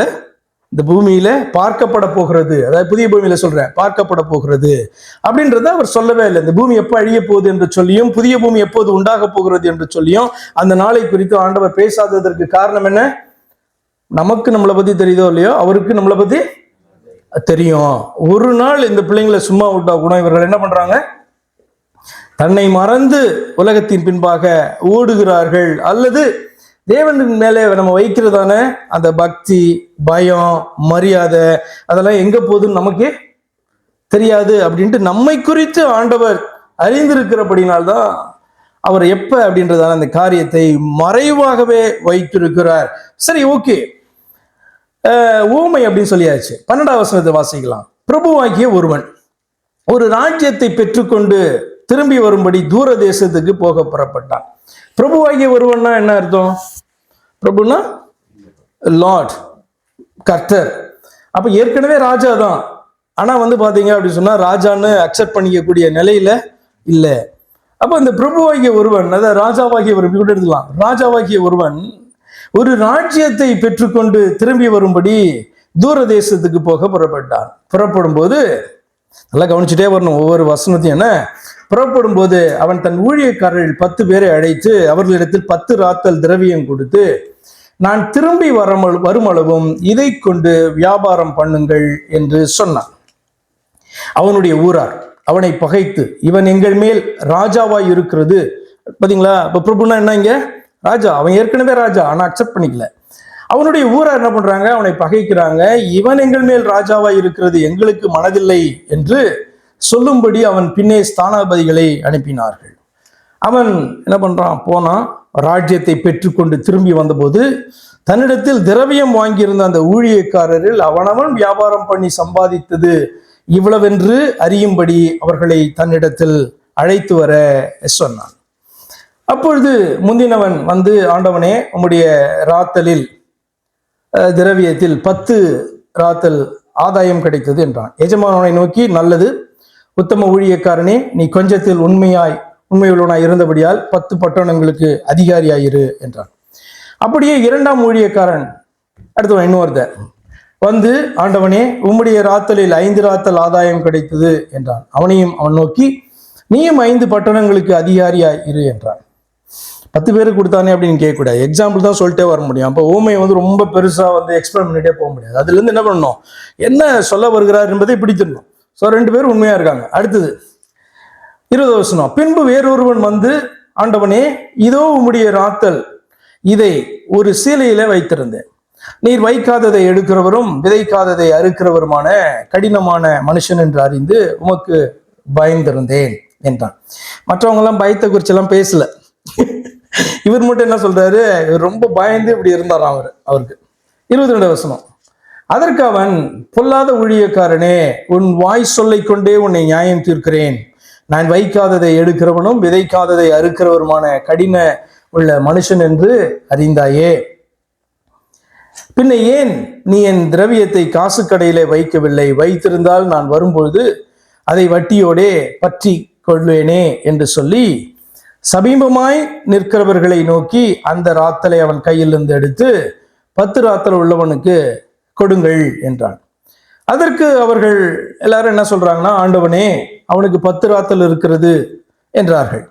இந்த பூமியில பார்க்கப்பட போகிறது, அதாவது புதிய பூமியில சொல்றேன், பார்க்கப்பட போகிறது அப்படின்றத அவர் சொல்லவே இல்லை. இந்த பூமி எப்போ அழிய போகுது என்று சொல்லியும், புதிய பூமி எப்போது உண்டாக போகிறது என்று சொல்லியும் அந்த நாளை குறித்து ஆண்டவர் பேசாததற்கு காரணம் என்ன? நமக்கு நம்மளை பத்தி தெரியுதோ இல்லையோ, அவருக்கு நம்மளை பத்தி தெரியும். ஒரு நாள் இந்த பிள்ளைங்களை சும்மா விட்டா கூட இவர்கள் என்ன பண்றாங்க? தன்னை மறந்து உலகத்தின் பின்பாக ஓடுகிறார்கள். அல்லது தேவனின் மேலே நம்ம வைக்கிறதான அந்த பக்தி, பயம், மரியாதை அதெல்லாம் எங்க போகுதுன்னு நமக்கு தெரியாது. அப்படின்ட்டு நம்மை குறித்து ஆண்டவர் அறிந்திருக்கிறபடினால்தான் அவர் எப்ப அப்படின்றதான அந்த காரியத்தை மறைவாகவே வைத்திருக்கிறார். சரி, ஓகே, ஊமை அப்படின்னு சொல்லியாச்சு. 12ஆம் வசனத்தை வாசிக்கலாம். பிரபுவாகிய ஒருவன் ஒரு ராஜ்யத்தை பெற்றுக்கொண்டு திரும்பி வரும்படி தூர தேசத்துக்கு போக புறப்பட்டான். பிரபுவாகிய ஒருவன்னா என்ன அர்த்தம்? பிரபுனா லார்ட், கர்த்தர். அப்ப ஏற்கனவே ராஜா தான், ஆனா பாத்தீங்க அப்படின்னு சொன்னா ராஜான்னு அக்செப்ட் பண்ணிக்கக்கூடிய நிலையில இல்லை. அப்ப இந்த பிரபுவாகிய ஒருவன், அதாவது ராஜாவாகிய ஒரு கூட எடுத்துக்கலாம், ராஜாவாகிய ஒருவன் ஒரு ராஜ்யத்தை பெற்றுக்கொண்டு திரும்பி வரும்படி தூர தேசத்துக்கு போக புறப்பட்டான். புறப்படும் போது நல்லா கவனிச்சுட்டே வரணும் ஒவ்வொரு வசனத்தையும். என்ன புறப்படும் போது அவன் தன் ஊழியக்காரர்கள் 10 பேரை அழைத்து அவர்களிடத்தில் 10 ராத்தல் திரவியம் கொடுத்து, நான் திரும்பி வருமளவும் இதை கொண்டு வியாபாரம் பண்ணுங்கள் என்று சொன்னான். அவனுடைய ஊரார் அவனை பகைத்து, இவன் எங்கள் மேல் ராஜாவாய் இருக்கிறது. பாத்தீங்களா? இப்ப பிரபுனா என்ன? இங்க ராஜா, அவன் ஏற்கனவே ராஜா, ஆனா அக்செப்ட் பண்ணிக்கல. அவனுடைய ஊரார் என்ன பண்றாங்க? அவனை பகைக்கிறாங்க. இவன் எங்கள் மேல் ராஜாவாய் இருக்கிறது, எங்களுக்கு மனதில்லை என்று சொல்லும்படி அவன் பின்னே ஸ்தானாபதிகளை அனுப்பினார்கள். அவன் என்ன பண்றான்? போனா ராஜ்யத்தை பெற்றுக்கொண்டு திரும்பி வந்தபோது தன்னிடத்தில் திரவியம் வாங்கியிருந்த அந்த ஊழியக்காரரில் அவனவன் வியாபாரம் பண்ணி சம்பாதித்தது இவ்வளவென்று அறியும்படி அவர்களை தன்னிடத்தில் அழைத்து வர சொன்னான். அப்பொழுது முந்தினவன் ஆண்டவனே, உம்முடைய ராத்தலில் திரவியத்தில் 10 ராத்தல் ஆதாயம் கிடைத்தது என்றான். எஜமானவனை நோக்கி, நல்லது உத்தம ஊழியக்காரனே, நீ கொஞ்சத்தில் உண்மையுள்ளவனாய் இருந்தபடியால் 10 பட்டணங்களுக்கு அதிகாரியாயிரு என்றான். அப்படியே 2ஆம் ஊழியக்காரன் அடுத்தவன் இன்னொருத்த ஆண்டவனே, உம்முடைய ராத்தலில் 5 ராத்தல் ஆதாயம் கிடைத்தது என்றான். அவனையும் அவன் நோக்கி, நீயும் 5 பட்டணங்களுக்கு அதிகாரியாய் இரு என்றான். 10 பேருக்கு கொடுத்தானே அப்படின்னு கேட்கக்கூடாது, எக்ஸாம்பிள் தான் சொல்லிட்டே வர முடியும். அப்போ ஊமையை ரொம்ப பெருசா எக்ஸ்பிளைன் பண்ணிட்டே போக முடியாது. அதுல இருந்து என்ன பண்ணணும், என்ன சொல்ல வருகிறார் என்பதை பிடித்திடணும். ஸோ 2 பேரும் உண்மையா இருக்காங்க. அடுத்தது 20 வசனம். பின்பு வேறொருவன் ஆண்டவனே, இதோ உம்முடைய ராத்தல், இதை ஒரு சீலையில வைத்திருந்தேன். நீர் வைக்காததை எடுக்கிறவரும் விதைக்காததை அறுக்கிறவருமான கடினமான மனுஷன் என்று அறிந்து உமக்கு பயந்திருந்தேன் என்றான். மற்றவங்க எல்லாம் பயத்தை குறிச்செல்லாம் பேசல. இவர் மட்டும் என்ன சொல்றாரு? இவர் ரொம்ப பயந்து இப்படி இருந்தாராம் அவருக்கு. 22 வசனம். அதற்கு அவன், பொல்லாத ஊழியக்காரனே, உன் வாய் சொல்லை கொண்டே உன்னை நியாயம் தீர்க்கிறேன். நான் வைக்காததை எடுக்கிறவனும் விதைக்காததை அறுக்கிறவருமான கடின உள்ள மனுஷன் என்று அறிந்தாயே. பின்ன ஏன் நீ என் திரவியத்தை காசு கடையிலே வைக்கவில்லை? வைத்திருந்தால் நான் வரும்பொழுது அதை வட்டியோடே பற்றி கொள்வேனே என்று சொல்லி சமீபமாய் நிற்கிறவர்களை நோக்கி அந்த ராத்தலை அவன் கையிலிருந்து எடுத்து 10 ராத்தல் உள்ளவனுக்கு கொடுங்கள் என்றான். அதற்கு அவர்கள் எல்லாரும் என்ன சொல்றாங்கன்னா, ஆண்டவனே, அவனுக்கு 10 ராத்தல் இருக்கிறதே என்றார்கள்.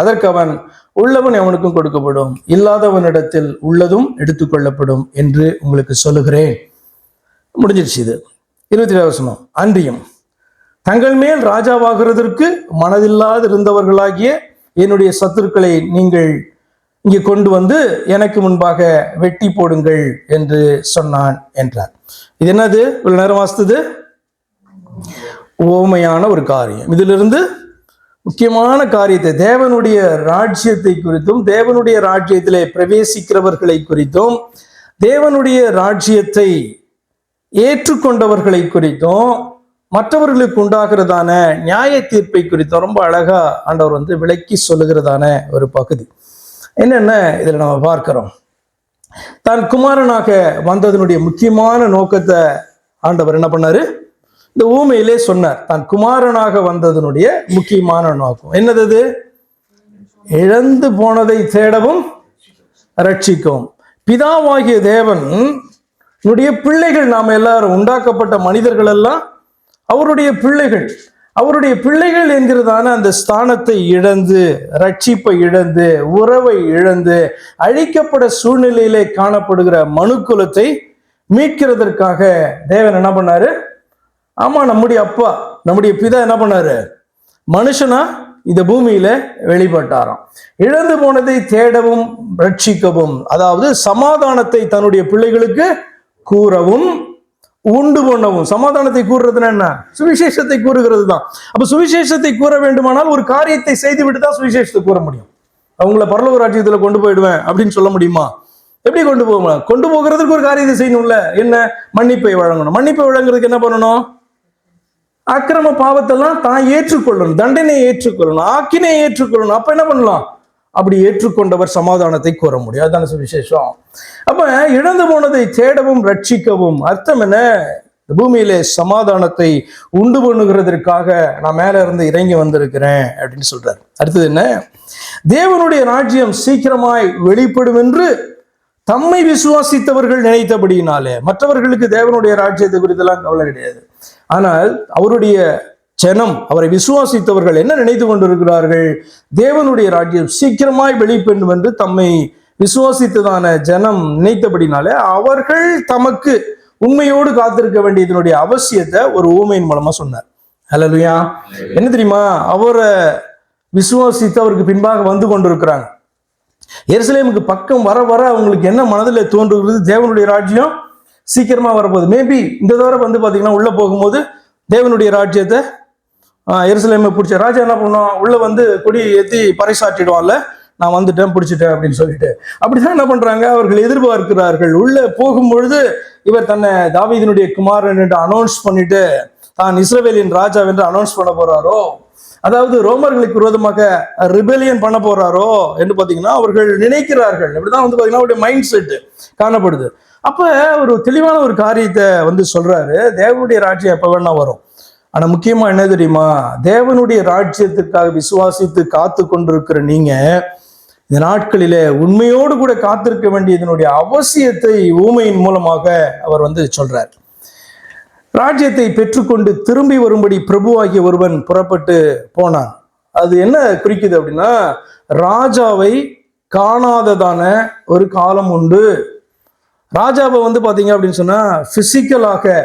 அதற்கு அவன், உள்ளவன் அவனுக்கும் கொடுக்கப்படும், இல்லாதவனிடத்தில் உள்ளதும் எடுத்துக்கொள்ளப்படும் என்று உங்களுக்கு சொல்லுகிறேன். முடிஞ்சிருச்சு. இது 27 வசனம். அன்றியும் தங்கள் மேல் ராஜாவாகிறதற்கு மனதில்லாது இருந்தவர்களாகிய என்னுடைய சத்துருக்களை நீங்கள் இங்கே கொண்டு வந்து எனக்கு முன்பாக வெட்டி போடுங்கள் என்று சொன்னான் என்றார். இது என்னது? இவ்வளவு நேரம் வாசித்தது ஓமையான ஒரு காரியம். இதிலிருந்து முக்கியமான காரியத்தை, தேவனுடைய ராஜ்யத்தை குறித்தும் தேவனுடைய ராஜ்யத்திலே பிரவேசிக்கிறவர்களை குறித்தும் தேவனுடைய ராஜ்யத்தை ஏற்றுக்கொண்டவர்களை குறித்தும் மற்றவர்களுக்கு உண்டாகிறதான நியாய தீர்ப்பை குறித்தும் ரொம்ப அழகா ஆண்டவர் விளக்கி சொல்லுகிறதான ஒரு பகுதி. என்னென்ன இதில் நம்ம பார்க்கிறோம்? தான் குமாரனாக வந்ததனுடைய முக்கியமான நோக்கத்தை ஆண்டவர் என்ன பண்ணாரு? இந்த ஊமையிலே சொன்னார். தான் குமாரனாக வந்ததனுடைய முக்கியமான நோக்கம் என்னது? இழந்து போனதை தேடவும் ரட்சிக்கவும். பிதாவாகிய தேவன் பிள்ளைகள், நாம எல்லாரும் உண்டாக்கப்பட்ட மனிதர்கள் எல்லாம் அவருடைய பிள்ளைகள் என்கிறதான அந்த ஸ்தானத்தை இழந்து, ரட்சிப்பை இழந்து, உறவை இழந்து, அழிக்கப்பட சூழ்நிலையிலே காணப்படுகிற மனுக்குலத்தை மீட்கிறதற்காக தேவன் என்ன பண்ணாரு? ஆமா, நம்முடைய அப்பா, நம்முடைய பிதா என்ன பண்ணாரு? மனுஷனா இந்த பூமியில வெளிப்பட்டாராம். இழந்து போனதை தேடவும் ரட்சிக்கவும், அதாவது சமாதானத்தை தன்னுடைய பிள்ளைகளுக்கு கூறவும் உண்டு பண்ணவும். சமாதானத்தை கூறுறதுன்னா என்ன? சுவிசேஷத்தை கூறுகிறது தான். அப்ப சுவிசேஷத்தை கூற வேண்டுமானால் ஒரு காரியத்தை செய்துவிட்டு தான் சுவிசேஷத்தை கூற முடியும். அவங்கள பரலோக ராஜ்யத்துல கொண்டு போயிடுவேன் அப்படின்னு சொல்ல முடியுமா? எப்படி கொண்டு போகணும்? கொண்டு போகிறதுக்கு ஒரு காரியத்தை செய்யணும்ல. என்ன? மன்னிப்பை வழங்கணும். மன்னிப்பை வழங்குறதுக்கு என்ன பண்ணணும்? அக்கிரம பாவத்தெல்லாம் தான் ஏற்றுக்கொள்ளணும், தண்டனை ஏற்றுக்கொள்ளணும், ஆக்கினை ஏற்றுக்கொள்ளணும். அப்ப என்ன பண்ணலாம்? அப்படி ஏற்றுக்கொண்டவர் சமாதானத்தை கூற முடியும். அதுதான சுவிசேஷம். அப்ப இழந்து போனதை தேடவும் ரட்சிக்கவும் அர்த்தம் என்ன? இந்த பூமியிலே சமாதானத்தை உண்டு பண்ணுகிறதற்காக நான் மேல இருந்து இறங்கி வந்திருக்கிறேன் அப்படின்னு சொல்றாரு. அடுத்தது என்ன? தேவனுடைய ராஜ்யம் சீக்கிரமாய் வெளிப்படும் என்று தம்மை விசுவாசித்தவர்கள் நினைத்தபடியினாலே. மற்றவர்களுக்கு தேவனுடைய ராஜ்யத்தை குறித்தெல்லாம் கவலை கிடையாது. ஆனால் அவருடைய ஜனம், அவரை விசுவாசித்தவர்கள் என்ன நினைத்து கொண்டிருக்கிறார்கள்? தேவனுடைய ராஜ்யம் சீக்கிரமாய் வெளிப்படும் என்று தம்மை விசுவாசித்ததான ஜனம் நினைத்தபடினாலே அவர்கள் தமக்கு உண்மையோடு காத்திருக்க வேண்டியதனுடைய அவசியத்தை ஒரு ஊமையின் மூலமா சொன்னார். ஹல்லேலூயா. என்ன தெரியுமா? அவரை விசுவாசித்து அவருக்கு பின்பாக வந்து கொண்டிருக்கிறாங்க. எருசலேமுக்கு பக்கம் வர வர அவங்களுக்கு என்ன மனதில் தோன்றுகிறது? தேவனுடைய ராஜ்யம் சீக்கிரமா வரப்போகுது. மேபி இந்த தடவை பாத்தீங்கன்னா உள்ள போகும்போது தேவனுடைய ராஜ்யத்தை எருசலேமை பிடிச்ச ராஜா என்ன பண்ணுவோம்? உள்ள கொடி ஏற்றி பறைசாற்றிடுவான்ல, நான் வந்துட்டேன், பிடிச்சிட்டேன் அப்படின்னு சொல்லிட்டு. அப்படிதான் என்ன பண்றாங்க? அவர்கள் எதிர்பார்க்கிறார்கள். உள்ள போகும்பொழுது இவர் தன்னை தாவீதினுடைய குமாரன் என்று அனௌன்ஸ் பண்ணிட்டு தான் இஸ்ரவேலின் ராஜா என்று அனௌன்ஸ் பண்ண போறாரோ, அதாவது ரோமர்களுக்கு விரோதமாக ரிபெலியன் பண்ண போறாரோ என்று பாத்தீங்கன்னா அவர்கள் நினைக்கிறார்கள். அப்படிதான் பாத்தீங்கன்னா அவருடைய மைண்ட் செட் காணப்படுது. அப்ப ஒரு தெளிவான ஒரு காரியத்தை சொல்றாரு. தேவனுடைய ராஜ்யம் எப்ப வேணா வரும். ஆனா முக்கியமா என்ன தெரியுமா? தேவனுடைய ராஜ்யத்துக்காக விசுவாசித்து காத்து கொண்டிருக்கிற நீங்க இந்த நாட்களிலே உண்மையோடு கூட காத்திருக்க வேண்டியதனுடைய அவசியத்தை ஊமையின் மூலமாக அவர் சொல்றார். ராஜ்யத்தை பெற்றுக்கொண்டு திரும்பி வரும்படி பிரபுவாகிய ஒருவன் புறப்பட்டு போனான். அது என்ன குறிக்குது அப்படின்னா, ராஜாவை காணாததான ஒரு காலம் உண்டு. ராஜாவை பாத்தீங்க அப்படின்னு சொன்னா பிசிக்கலாக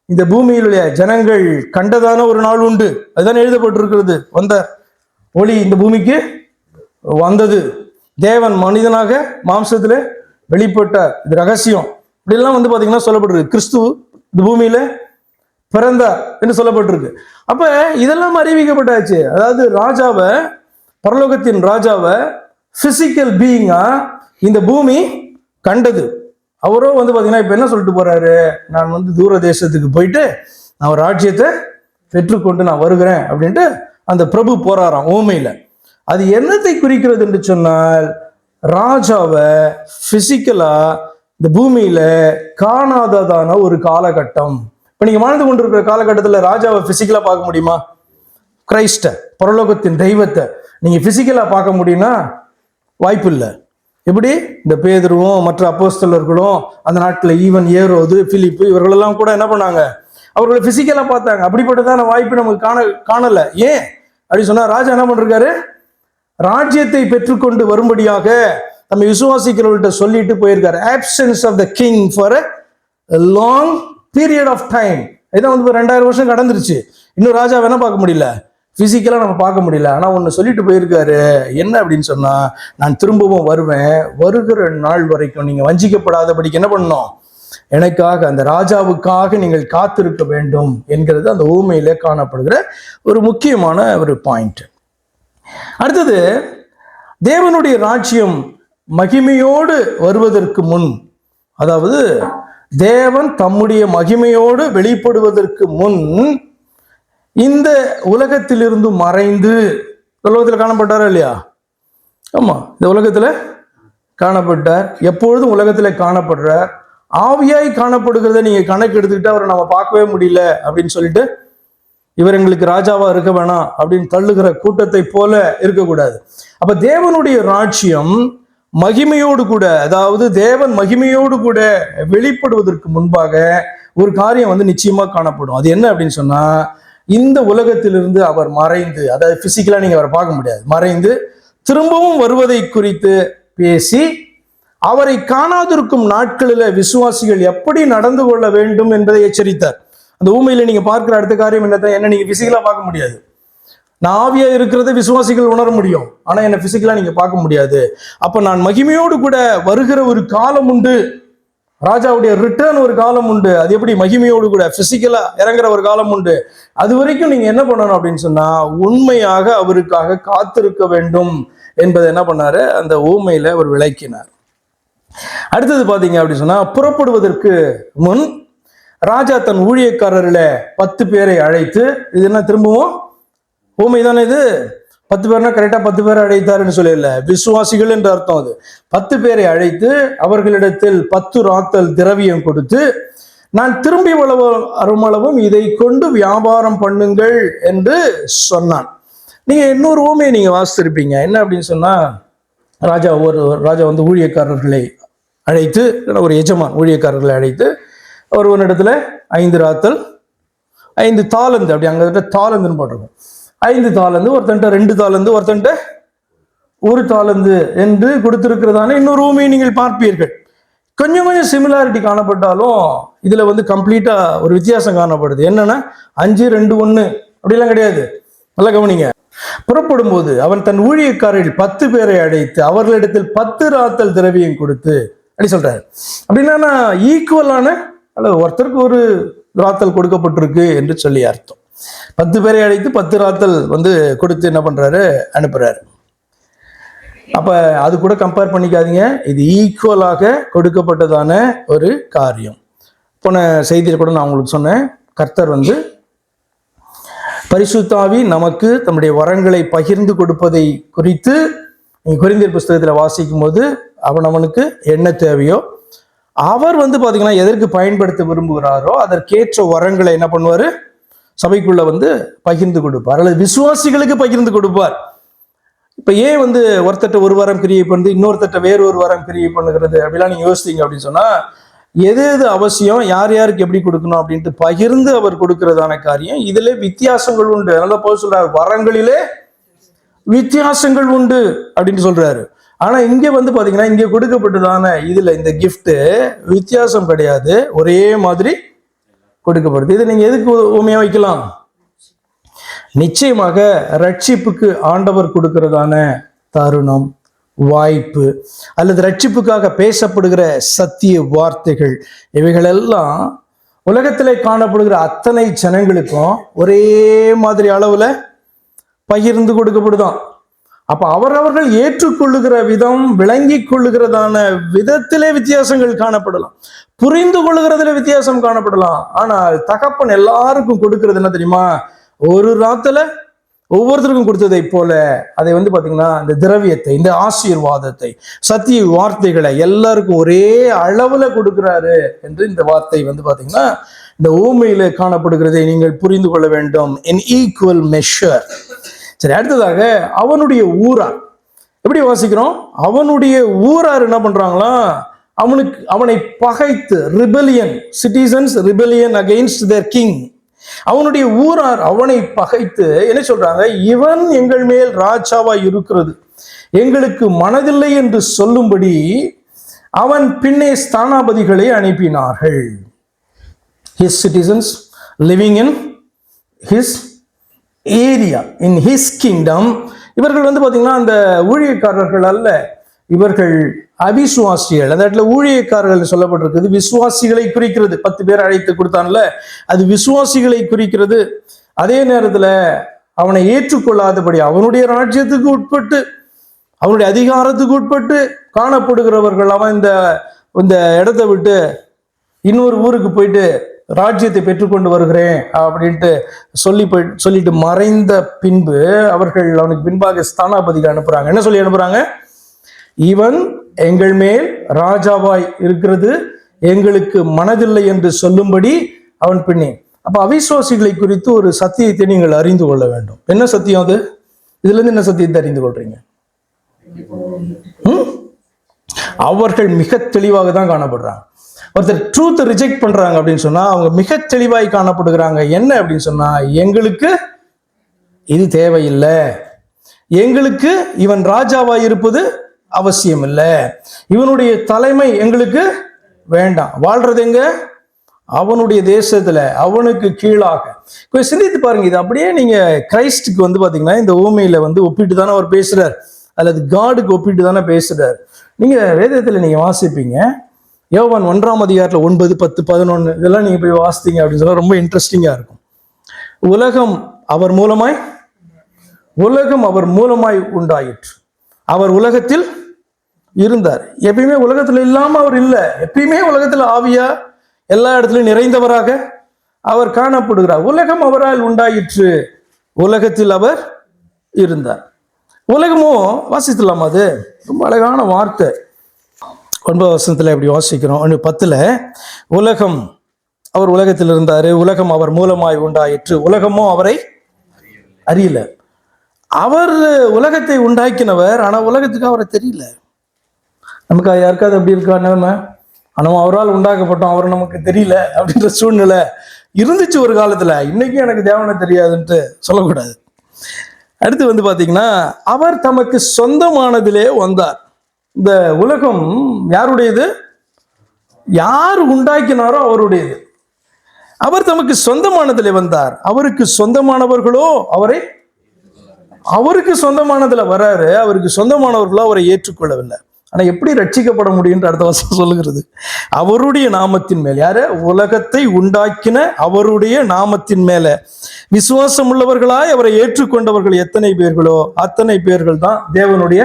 இந்த பூமியிலுடைய ஜனங்கள் கண்டதான ஒரு நாள் உண்டு. அதுதான் எழுதப்பட்டிருக்கிறது. வந்தார், ஒளி இந்த பூமிக்கு வந்தது, தேவன் மனிதனாக மாம்சத்துல வெளிப்பட்டார். இது ரகசியம். இப்படிலாம் பாத்தீங்கன்னா சொல்லப்பட்டிருக்கு. கிறிஸ்து இந்த பூமியில பிறந்தார் என்று சொல்லப்பட்டிருக்கு. அப்ப இதெல்லாம் அறிவிக்கப்பட்டாச்சு. அதாவது ராஜாவை, பரலோகத்தின் ராஜாவை பிசிக்கல் பீயிங்கா இந்த பூமி கண்டது. அவரோ வந்து பாத்தீங்கன்னா இப்ப என்ன சொல்லிட்டு போறாரு, நான் வந்து தூர தேசத்துக்கு போயிட்டு நான் ஒரு ராஜ்யத்தை பெற்றுக்கொண்டு நான் வருகிறேன் அப்படின்ட்டு அந்த பிரபு போறாராம் ஊமையில. அது என்னத்தை குறிக்கிறது என்று சொன்னால், ராஜாவை பிசிக்கலா இந்த பூமியில காணாததான ஒரு காலகட்டம். இப்ப நீங்க வாழ்ந்து கொண்டிருக்கிற காலகட்டத்துல ராஜாவை பிசிக்கலா பார்க்க முடியுமா? கிரைஸ்ட, பரலோகத்தின் தெய்வத்தை நீங்க பிசிக்கலா பார்க்க முடியும்னா வாய்ப்பு இல்லை. எப்படி இந்த பேதுருவும் மற்ற அப்போஸ்தலர்களும் அந்த நாட்டில் ஈவன் ஏரோது, பிலிப்பு இவர்களெல்லாம் கூட என்ன பண்ணாங்க, அவர்களை பிசிக்கலா பார்த்தாங்க. அப்படிப்பட்டதான வாய்ப்பு நமக்கு காணல. ஏன் அப்படி சொன்னா, ராஜா என்ன பண்றாரு, ராஜ்யத்தை பெற்றுக்கொண்டு வரும்படியாக நம்ம விசுவாசிக்கிறவர்கள்ட்ட சொல்லிட்டு போயிருக்காரு. Absence of the king for a long period of time. இதான் வந்து 2000 வருஷம் கடந்துருச்சு. இன்னும் ராஜா வேணா பார்க்க முடியல, பிசிக்கலா நம்ம பார்க்க முடியல. ஆனா ஒன்னு சொல்லிட்டு போயிருக்காரு, என்ன அப்படின்னு சொன்னா, நான் திரும்பவும் வருவேன், வருகிற நாள் வரைக்கும் நீங்க வஞ்சிக்கப்படாதபடிக்கு என்ன பண்ணணும், எனக்காக அந்த ராஜாவுக்காக நீங்கள் காத்திருக்க வேண்டும் என்கிறது அந்த ஊமையிலே காணப்படுகிற ஒரு முக்கியமான ஒரு பாயிண்ட். அடுத்தது, தேவனுடைய ராஜ்யம் மகிமையோடு வருவதற்கு முன், அதாவது தேவன் தம்முடைய மகிமையோடு வெளிப்படுவதற்கு முன் இந்த உலகத்திலிருந்து மறைந்து, உலகத்தில் காணப்பட்டாரா இல்லையா? ஆமா, இந்த உலகத்துல காணப்பட்டார். எப்பொழுதும் உலகத்துல காணப்படுறார். ஆவியாய் காணப்படுகிறத நீங்க கணக்கு எடுத்துக்கிட்டு அவரை நம்ம பார்க்கவே முடியல அப்படின்னு சொல்லிட்டு, இவர் எங்களுக்கு ராஜாவா இருக்க வேணாம் அப்படின்னு தள்ளுகிற கூட்டத்தை போல இருக்கக்கூடாது. அப்ப தேவனுடைய ராஜ்யம் மகிமையோடு கூட, அதாவது தேவன் மகிமையோடு கூட வெளிப்படுவதற்கு முன்பாக ஒரு காரியம் வந்து நிச்சயமா காணப்படும். அது என்ன அப்படின்னு சொன்னா, இந்த உலகத்திலிருந்து அவர் மறைந்து, அதாவது பிசிக்கலா நீங்க அவரை பார்க்க முடியாது, மறைந்து திரும்பவும் வருவதை குறித்து பேசி, அவரை காணாதிருக்கும் நாட்களில் விசுவாசிகள் எப்படி நடந்து கொள்ள வேண்டும் என்பதை எச்சரித்தார். அந்த ஊமையில நீங்க பார்க்கிற அடுத்த காரியம் என்ன நீங்க பிசிக்கலா பார்க்க முடியாது. நான் ஆவியா இருக்கிறத விசுவாசிகள் உணர முடியும், ஆனா என்ன பிசிக்கலா நீங்க பார்க்க முடியாது. அப்ப நான் மகிமையோடு கூட வருகிற ஒரு காலம் உண்டு, ராஜாவுடைய ரிட்டர்ன் ஒரு காலம் உண்டு. அது எப்படி மகிமையோடு கூட பிசிக்கலா இறங்குற ஒரு காலம் உண்டு. அது வரைக்கும் நீங்க என்ன பண்ணணும் அப்படின்னு சொன்னா, உண்மையாக அவருக்காக காத்திருக்க வேண்டும் என்பதை என்ன பண்ணாரு, அந்த ஊமையில அவர் விளக்கினார். அடுத்தது பாத்தீங்க அப்படின்னு சொன்னா, புறப்படுவதற்கு முன் ராஜா தன் ஊழியக்காரர்ல 10 பேரை அழைத்து, இது என்ன திரும்பவும் ஊமை தானே இது, 10 பேர்னா கரெக்டா 10 பேரை அழைத்தாருன்னு சொல்லல, விசுவாசிகள் என்று அர்த்தம். அது 10 பேரை அழைத்து அவர்களிடத்தில் 10 ராத்தல் திரவியம் கொடுத்து, நான் திரும்பி வருமளவும் இதை கொண்டு வியாபாரம் பண்ணுங்கள் என்று சொன்னான். நீங்க இன்னொரு ஊமையை நீங்க வாசித்திருப்பீங்க. என்ன அப்படின்னு சொன்னா, ராஜா வந்து ஊழியக்காரர்களை அழைத்து, ஒரு எஜமான் ஊழியக்காரர்களை அழைத்து, அவர் ஒரு இடத்துல 5 ராத்தல் 5 தாலந்து, அப்படி அங்க தாலந்துன்னு போட்டிருக்கோம், 5 தாலந்து, ஒருத்தன்ட்ட 2 தாலந்து, ஒருத்தன்ட்ட 1 தாலந்து என்று கொடுத்திருக்கிறதான இன்னொரு ஊமையை நீங்கள் பார்ப்பீர்கள். கொஞ்சம் சிமிலாரிட்டி காணப்பட்டாலும் இதுல வந்து கம்ப்ளீட்டா ஒரு வித்தியாசம் காணப்படுது. என்னன்னா 5, 2, 1 அப்படிலாம் கிடையாது. நல்லா கவனிங்க. புறப்படும் போது அவன் தன் ஊழியக்காரர்கள் 10 பேரை அழைத்து அவர்களிடத்தில் 10 ராத்தல் திரவியம் கொடுத்து, அப்படி சொல்றாரு. அப்படின்னா ஈக்குவலான அல்லது ஒருத்தருக்கு ஒரு ராத்தல் கொடுக்கப்பட்டிருக்கு என்று சொல்லி அர்த்தம். 10 பேரை அழைத்து 10 ராத்தல் வந்து கொடுத்து என்ன பண்றாரு, அனுப்புறாரு. அப்ப அது கூட கம்பேர் பண்ணிக்காதீங்க, இது ஈக்குவலாக கொடுக்கப்பட்டதான ஒரு காரியம். போன செய்தியில் கூட நான் உங்களுக்கு சொன்னேன், கர்த்தர் வந்து பரிசுத்த ஆவி நமக்கு தம்முடைய வரங்களை பகிர்ந்து கொடுப்பதை குறித்து நீங்க கொரிந்தியர் புஸ்தகத்தில் வாசிக்கும் போது, அவனுக்கு என்ன தேவையோ அவர் வந்து பாத்தீங்கன்னா எதற்கு பயன்படுத்த விரும்புகிறாரோ அதற்கேற்ற வரங்களை என்ன பண்ணுவாரு, சபைக்குள்ள வந்து பகிர்ந்து கொடுப்பார், அல்லது விசுவாசிகளுக்கு பகிர்ந்து கொடுப்பார். இப்ப ஏன் வந்து ஒருத்தட்ட ஒரு வாரம் கிரியை பண்ணுது, இன்னொருத்தட்ட வேறு ஒரு வாரம் கிரியை பண்ணுகிறது அப்படிலாம் நீங்க யோசித்தீங்க அப்படின்னு சொன்னா, எது எது அவசியம், யார் யாருக்கு எப்படி கொடுக்கணும் அப்படின்ட்டு பகிர்ந்து அவர் கொடுக்கிறதான காரியம். இதுல வித்தியாசங்கள் உண்டு. அதனால போய் சொல்றாரு, வரங்களிலே வித்தியாசங்கள் உண்டு அப்படின்னு சொல்றாரு. ஆனா இங்க வந்து பாத்தீங்கன்னா, இங்க கொடுக்கப்பட்டதான இதுல இந்த கிஃப்ட் வித்தியாசம் கிடையாது, ஒரே மாதிரி கொடுக்கப்படுது. இது நீங்க எதுக்கு உண்மையா வைக்கலாம்? நிச்சயமாக ரட்சிப்புக்கு ஆண்டவர் கொடுக்கிறதான தருணம், வாய்ப்பு, அல்லது ரட்சிப்புக்காக பேசப்படுகிற சத்திய வார்த்தைகள், இவைகளெல்லாம் உலகத்திலே காணப்படுகிற அத்தனை ஜனங்களுக்கும் ஒரே மாதிரி அளவுல பகிர்ந்து கொடுக்கப்படுதான். அப்ப அவரவர்கள் ஏற்றுக்கொள்ளுகிற விதம், விளங்கி கொள்ளுகிறதான விதத்திலே வித்தியாசங்கள் காணப்படலாம், புரிந்து கொள்ளுகிறதுல வித்தியாசம் காணப்படலாம். ஆனால் தகப்பன் எல்லாருக்கும் கொடுக்கிறது என்ன தெரியுமா? ஒரு ராத்துல ஒவ்வொருத்தருக்கும் கொடுத்ததை போல அதை பாத்தீங்கன்னா இந்த திரவியத்தை, இந்த ஆசீர்வாதத்தை, சத்திய வார்த்தைகளை எல்லாருக்கும் ஒரே அளவுல கொடுக்கிறாரு என்று இந்த வார்த்தை பாத்தீங்கன்னா இந்த ஊமையில காணப்படுகிறதை நீங்கள் புரிந்து கொள்ள வேண்டும். In equal measure. சரி, அடுத்ததாக அவனுடைய ஊரார் எப்படி வாசிக்கிறோம்? அவனுடைய ஊரார் என்ன பண்றாங்களா? அவனை பகைத்து, ரிபெலியன், சிட்டிசன்ஸ் ரிபெலியன் அகைன்ஸ்ட் தேர் கிங். அவனுடைய ஊரார் அவனை பகைத்து என்ன சொல்றாங்க? இவன் எங்கள் மேல் ராஜாவா இருக்கிறது எங்களுக்கு மனதில்லை என்று சொல்லும்படி அவன் பின்னே ஸ்தானாபதிகளை அனுப்பினார்கள். His citizens living in his area, in his kingdom. இவர்கள் பாத்தீங்கன்னா அந்த ஊழியக்காரர்கள் அல்ல, இவர்கள் அவிசுவாசிகள். அந்த இடத்துல ஊழியக்காரர்கள் சொல்லப்பட்டிருக்கிறது, விசுவாசிகளை குறிக்கிறது. 10 பேர் அழைத்து கொடுத்தான்ல, அது விசுவாசிகளை குறிக்கிறது. அதே நேரத்துல அவனை ஏற்றுக்கொள்ளாதபடி அவனுடைய ராஜ்யத்துக்கு உட்பட்டு, அவனுடைய அதிகாரத்துக்கு உட்பட்டு காணப்படுகிறவர்கள், அவன் இந்த இடத்தை விட்டு இன்னொரு ஊருக்கு போயிட்டு ராஜ்யத்தை பெற்றுக்கொண்டு வருகிறேன் அப்படின்ட்டு சொல்லிட்டு மறைந்த பின்பு அவர்கள் அவனுக்கு பின்பாக ஸ்தானாபதிகள் அனுப்புறாங்க. என்ன சொல்லி அனுப்புறாங்க? இவன் எங்கள் மேல் ராஜாவாய் இருக்கிறது எங்களுக்கு மனதில்லை என்று சொல்லும்படி அவன் பின்னே. அப்ப அவிசுவாசிகளை குறித்து ஒரு சத்தியத்தை நீங்கள் அறிந்து கொள்ள வேண்டும். என்ன சத்தியம் அது? இதுல இருந்து என்ன சத்தியத்தை அறிந்து கொள்றீங்க? அவர்கள் மிக தெளிவாக தான் காணப்படுறாங்க. ஒருத்தர் ட்ரூத் ரிஜெக்ட் பண்றாங்க அப்படின்னு சொன்னா அவங்க மிக தெளிவாய் காணப்படுகிறாங்க. என்ன அப்படின்னு சொன்னா, எங்களுக்கு இது தேவையில்லை, எங்களுக்கு இவன் ராஜாவாய் இருப்பது அவசியம் இல்லை, இவனுடைய தலைமை எங்களுக்கு வேண்டாம், வாழ்றது எங்க? அவனுடைய தேசத்துல, அவனுக்கு கீழாக. கொஞ்சம் சிந்தித்து பாருங்க. இது அப்படியே நீங்க கிரைஸ்டுக்கு பாத்தீங்கன்னா இந்த ஊமையில ஒப்பிட்டு தானே அவர் பேசுறார், அல்லது காடுக்கு ஒப்பிட்டு தானே பேசுறார். நீங்க வேதத்துல நீங்க வாசிப்பீங்க, யோவான் 1ஆம் அதிகாரத்துல 9, 10, 11 இதெல்லாம் நீங்க போய் வாசித்தீங்க அப்படின்னு சொன்னா ரொம்ப இன்ட்ரெஸ்டிங்கா இருக்கும். உலகம் அவர் மூலமாய் உண்டாயிற்று, அவர் உலகத்தில் இருந்தார், எப்பயுமே உலகத்துல இல்லாம அவர் இல்லை, எப்பயுமே உலகத்துல ஆவியா எல்லா இடத்துலயும் நிறைந்தவராக அவர் காணப்படுகிறார். உலகம் அவரால் உண்டாயிற்று, உலகத்தில் அவர் இருந்தார். உலகமும் வாசித்துலாமா? அது ரொம்ப அழகான வார்த்தை. 9 வசனத்துல எப்படி வாசிக்கிறோம்? 10ல் உலகம், அவர் உலகத்தில் இருந்தாரு, உலகம் அவர் மூலமாய் உண்டாயிற்று, உலகமும் அவரை அறியல. அவர் உலகத்தை உண்டாக்கினவர், ஆனா உலகத்துக்கு அவரை தெரியல. நமக்கு யாருக்காவது அப்படி இருக்கா நிலைமை? நம்ம அவரால் உண்டாக்கப்பட்டோம், அவர் நமக்கு தெரியல அப்படின்ற சூழ்நிலை இருந்துச்சு ஒரு காலத்துல. இன்னைக்கும் எனக்கு தேவனை தெரியாதுன்ட்டு சொல்லக்கூடாது. அடுத்து பாத்தீங்கன்னா, அவர் தமக்கு சொந்தமானதிலே வந்தார். இந்த உலகம் யாருடையது? யார் உண்டாக்கினாரோ அவருடையது. அவர் தமக்கு சொந்தமானதிலே வந்தார், அவருக்கு சொந்தமானவர்களோ அவருக்கு சொந்தமானதுல வராரு, அவருக்கு சொந்தமானவர்களோ அவரை ஏற்றுக்கொள்ளவில்லை. ஆனா எப்படி ரட்சிக்கப்பட முடியும்ன்ற அடுத்த வசனம் சொல்லுகிறது, அவருடைய நாமத்தின் மேல். யார? உலகத்தை உண்டாக்கின அவருடைய நாமத்தின் மேல விசுவாசம் உள்ளவர்களாய் அவரை ஏற்றுக்கொண்டவர்கள் எத்தனை பேர்களோ அத்தனை பேர்கள் தான் தேவனுடைய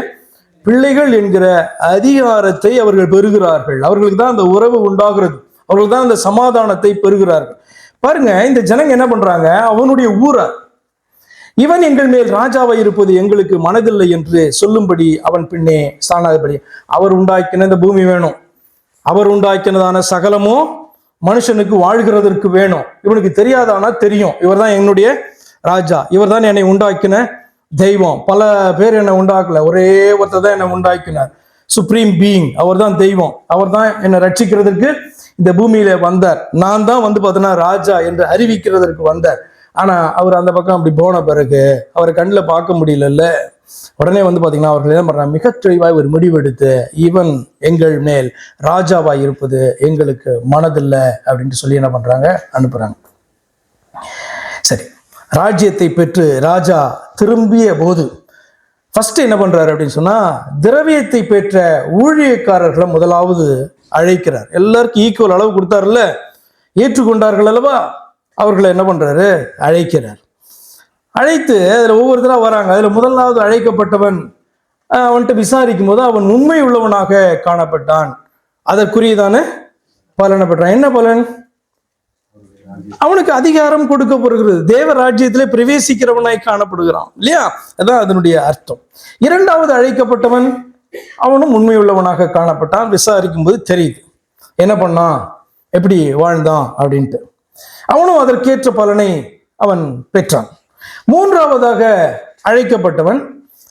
பிள்ளைகள் என்கிற அதிகாரத்தை அவர்கள் பெறுகிறார்கள். அவர்களுக்கு தான் அந்த உறவு உண்டாகிறது, அவர்கள் தான் அந்த சமாதானத்தை பெறுகிறார்கள். பாருங்க, இந்த ஜனங்க என்ன பண்றாங்க? அவனுடைய ஊரார் இவன் எங்கள் மேல் ராஜாவை இருப்பது எங்களுக்கு மனதில்லை என்று சொல்லும்படி அவன் பின்னே ஸ்தானாதிபதி. அவர் உண்டாக்கின இந்த பூமி வேணும், அவர் உண்டாக்கினதான சகலமும் மனுஷனுக்கு வாழ்கிறதற்கு வேணும். இவனுக்கு தெரியாதானா? தெரியும், இவர் தான் என்னுடைய ராஜா, இவர் தான் என்னை உண்டாக்கின தெய்வம். பல பேர் என்னை உண்டாக்கல, ஒரே ஒருத்தர் தான் என்னை உண்டாக்கினார், சுப்ரீம் பீயிங், அவர் தான் தெய்வம், அவர் தான் என்னை ரட்சிக்கிறதுக்கு இந்த பூமியில வந்தார். நான் தான் பார்த்தீங்கன்னா ராஜா என்று அறிவிக்கிறதற்கு வந்தார். ஆனா அவர் அந்த பக்கம் அப்படி போன பிறகு அவரை கண்ணில் பார்க்க முடியல. உடனே பாத்தீங்கன்னா அவர்கள் என்ன பண்றாங்க? மிக தெளிவாய் ஒரு முடிவெடுத்து, இவன் எங்கள் மேல் ராஜாவாய் இருப்பது எங்களுக்கு மனதில்லை அப்படின்ட்டு சொல்லி என்ன பண்றாங்க? அனுப்புறாங்க. சரி, ராஜ்யத்தை பெற்று ராஜா திரும்பிய போது ஃபர்ஸ்ட் என்ன பண்றாரு அப்படின்னு சொன்னா, திரவியத்தை பெற்ற ஊழியக்காரர்களை முதலாவது அழைக்கிறார். எல்லாருக்கும் ஈக்குவல் அளவு கொடுத்தாருல்ல, ஏற்றுக்கொண்டார்கள் அல்லவா, அவர்களை என்ன பண்றாரு? அழைக்கிறார். அழைத்து அதில் ஒவ்வொருத்தராக வராங்க. அதில் முதலாவது அழைக்கப்பட்டவன் அவன்கிட்ட விசாரிக்கும் போது அவன் உண்மை உள்ளவனாக காணப்பட்டான். அதற்குரியதான பலனை பெற்றான். என்ன பலன்? அவனுக்கு அதிகாரம் கொடுக்கப்படுகிறது. தேவ ராஜ்யத்திலே பிரவேசிக்கிறவனாய் காணப்படுகிறான் இல்லையா? அதான் அதனுடைய அர்த்தம். இரண்டாவது அழைக்கப்பட்டவன் அவனும் உண்மை உள்ளவனாக காணப்பட்டான். விசாரிக்கும் போது தெரியுது என்ன பண்ணான், எப்படி வாழ்ந்தான் அப்படின்ட்டு. அவனும் அதற்கேற்ற பலனை அவன் பெற்றான். மூன்றாவதாக அழைக்கப்பட்டவன்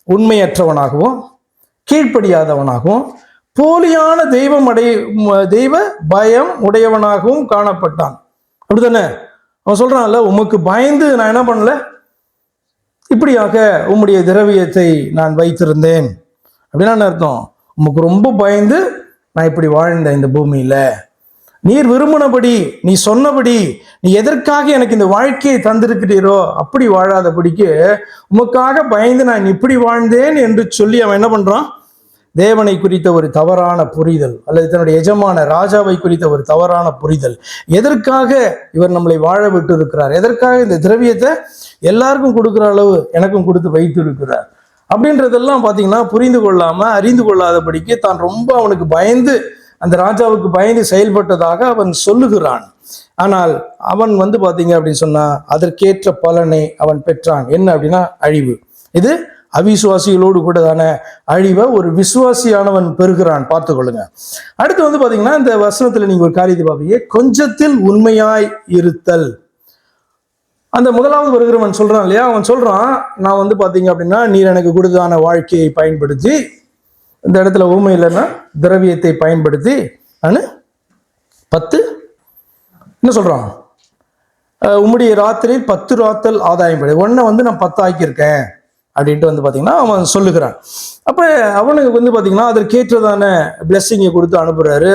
உண்மையற்றவனாகவும் கீழ்ப்படியாதவனாகவும் போலியான தெய்வ பயம் உடையவனாகவும் காணப்பட்டான். அப்படித்தானே? அவன் சொல்றான்ல, உமக்கு பயந்து நான் என்ன பண்ணல, இப்படியாக உம்முடைய திரவியத்தை நான் வைத்திருந்தேன். அப்படின்னா அர்த்தம், உமக்கு ரொம்ப பயந்து நான் இப்படி வாழ்ந்தேன் இந்த பூமியில. நீர் விரும்பினபடி, நீ சொன்னபடி, நீ எதற்காக எனக்கு இந்த வாழ்க்கையை தந்திருக்கிறீரோ அப்படி வாழாதபடிக்கு உமக்காக பயந்து நான் இப்படி வாழ்ந்தேன் என்று சொல்லி அவன் என்ன பண்றான், தேவனை குறித்த ஒரு தவறான புரிதல், அல்லது தன்னுடைய எஜமான ராஜாவை குறித்த ஒரு தவறான புரிதல். எதற்காக இவர் நம்மளை வாழ விட்டு இருக்கிறார், எதற்காக இந்த திரவியத்தை எல்லாருக்கும் கொடுக்குற அளவு எனக்கும் கொடுத்து வைத்து இருக்கிறார் அப்படின்றதெல்லாம் பார்த்தீங்கன்னா புரிந்து கொள்ளாம, அறிந்து கொள்ளாதபடிக்கு தான் ரொம்ப அவனுக்கு பயந்து, அந்த ராஜாவுக்கு பயந்து செயல்பட்டதாக அவன் சொல்லுகிறான். ஆனால் அவன் பார்த்தீங்க அப்படின்னு சொன்னா அதற்கேற்ற பலனை அவன் பெற்றான். என்ன அப்படின்னா அழிவு. இது அவிசுவாசிகளோடு கூட தானே அழிவை ஒரு விசுவாசியானவன் பெறுகிறான். பார்த்து கொள்ளுங்க. அடுத்து பாத்தீங்கன்னா இந்த வசனத்துல நீங்க ஒரு காரியத்தை பார்ப்பீங்க, கொஞ்சத்தில் உண்மையாய் இருத்தல். அந்த முதலாவது வருகிறவன் சொல்றான் இல்லையா, அவன் சொல்றான், நான் பாத்தீங்க அப்படின்னா நீர் எனக்கு கொடுத்தான வாழ்க்கையை பயன்படுத்தி, இந்த இடத்துல ஊமை இல்லைன்னா திரவியத்தை பயன்படுத்தி நான் 10 என்ன சொல்றான், உம்முடைய ராத்திரியில் 10 ராத்தல் ஆதாயம் படி ஒன்றை நான் 10 ஆக்கியிருக்கேன் அப்படின்ட்டு பாத்தீங்கன்னா அவன் சொல்லுகிறான். அப்ப அவனுக்கு பாத்தீங்கன்னா அதற்கேற்றதான பிளெஸ்ஸிங்கை கொடுத்து அனுப்புறாரு.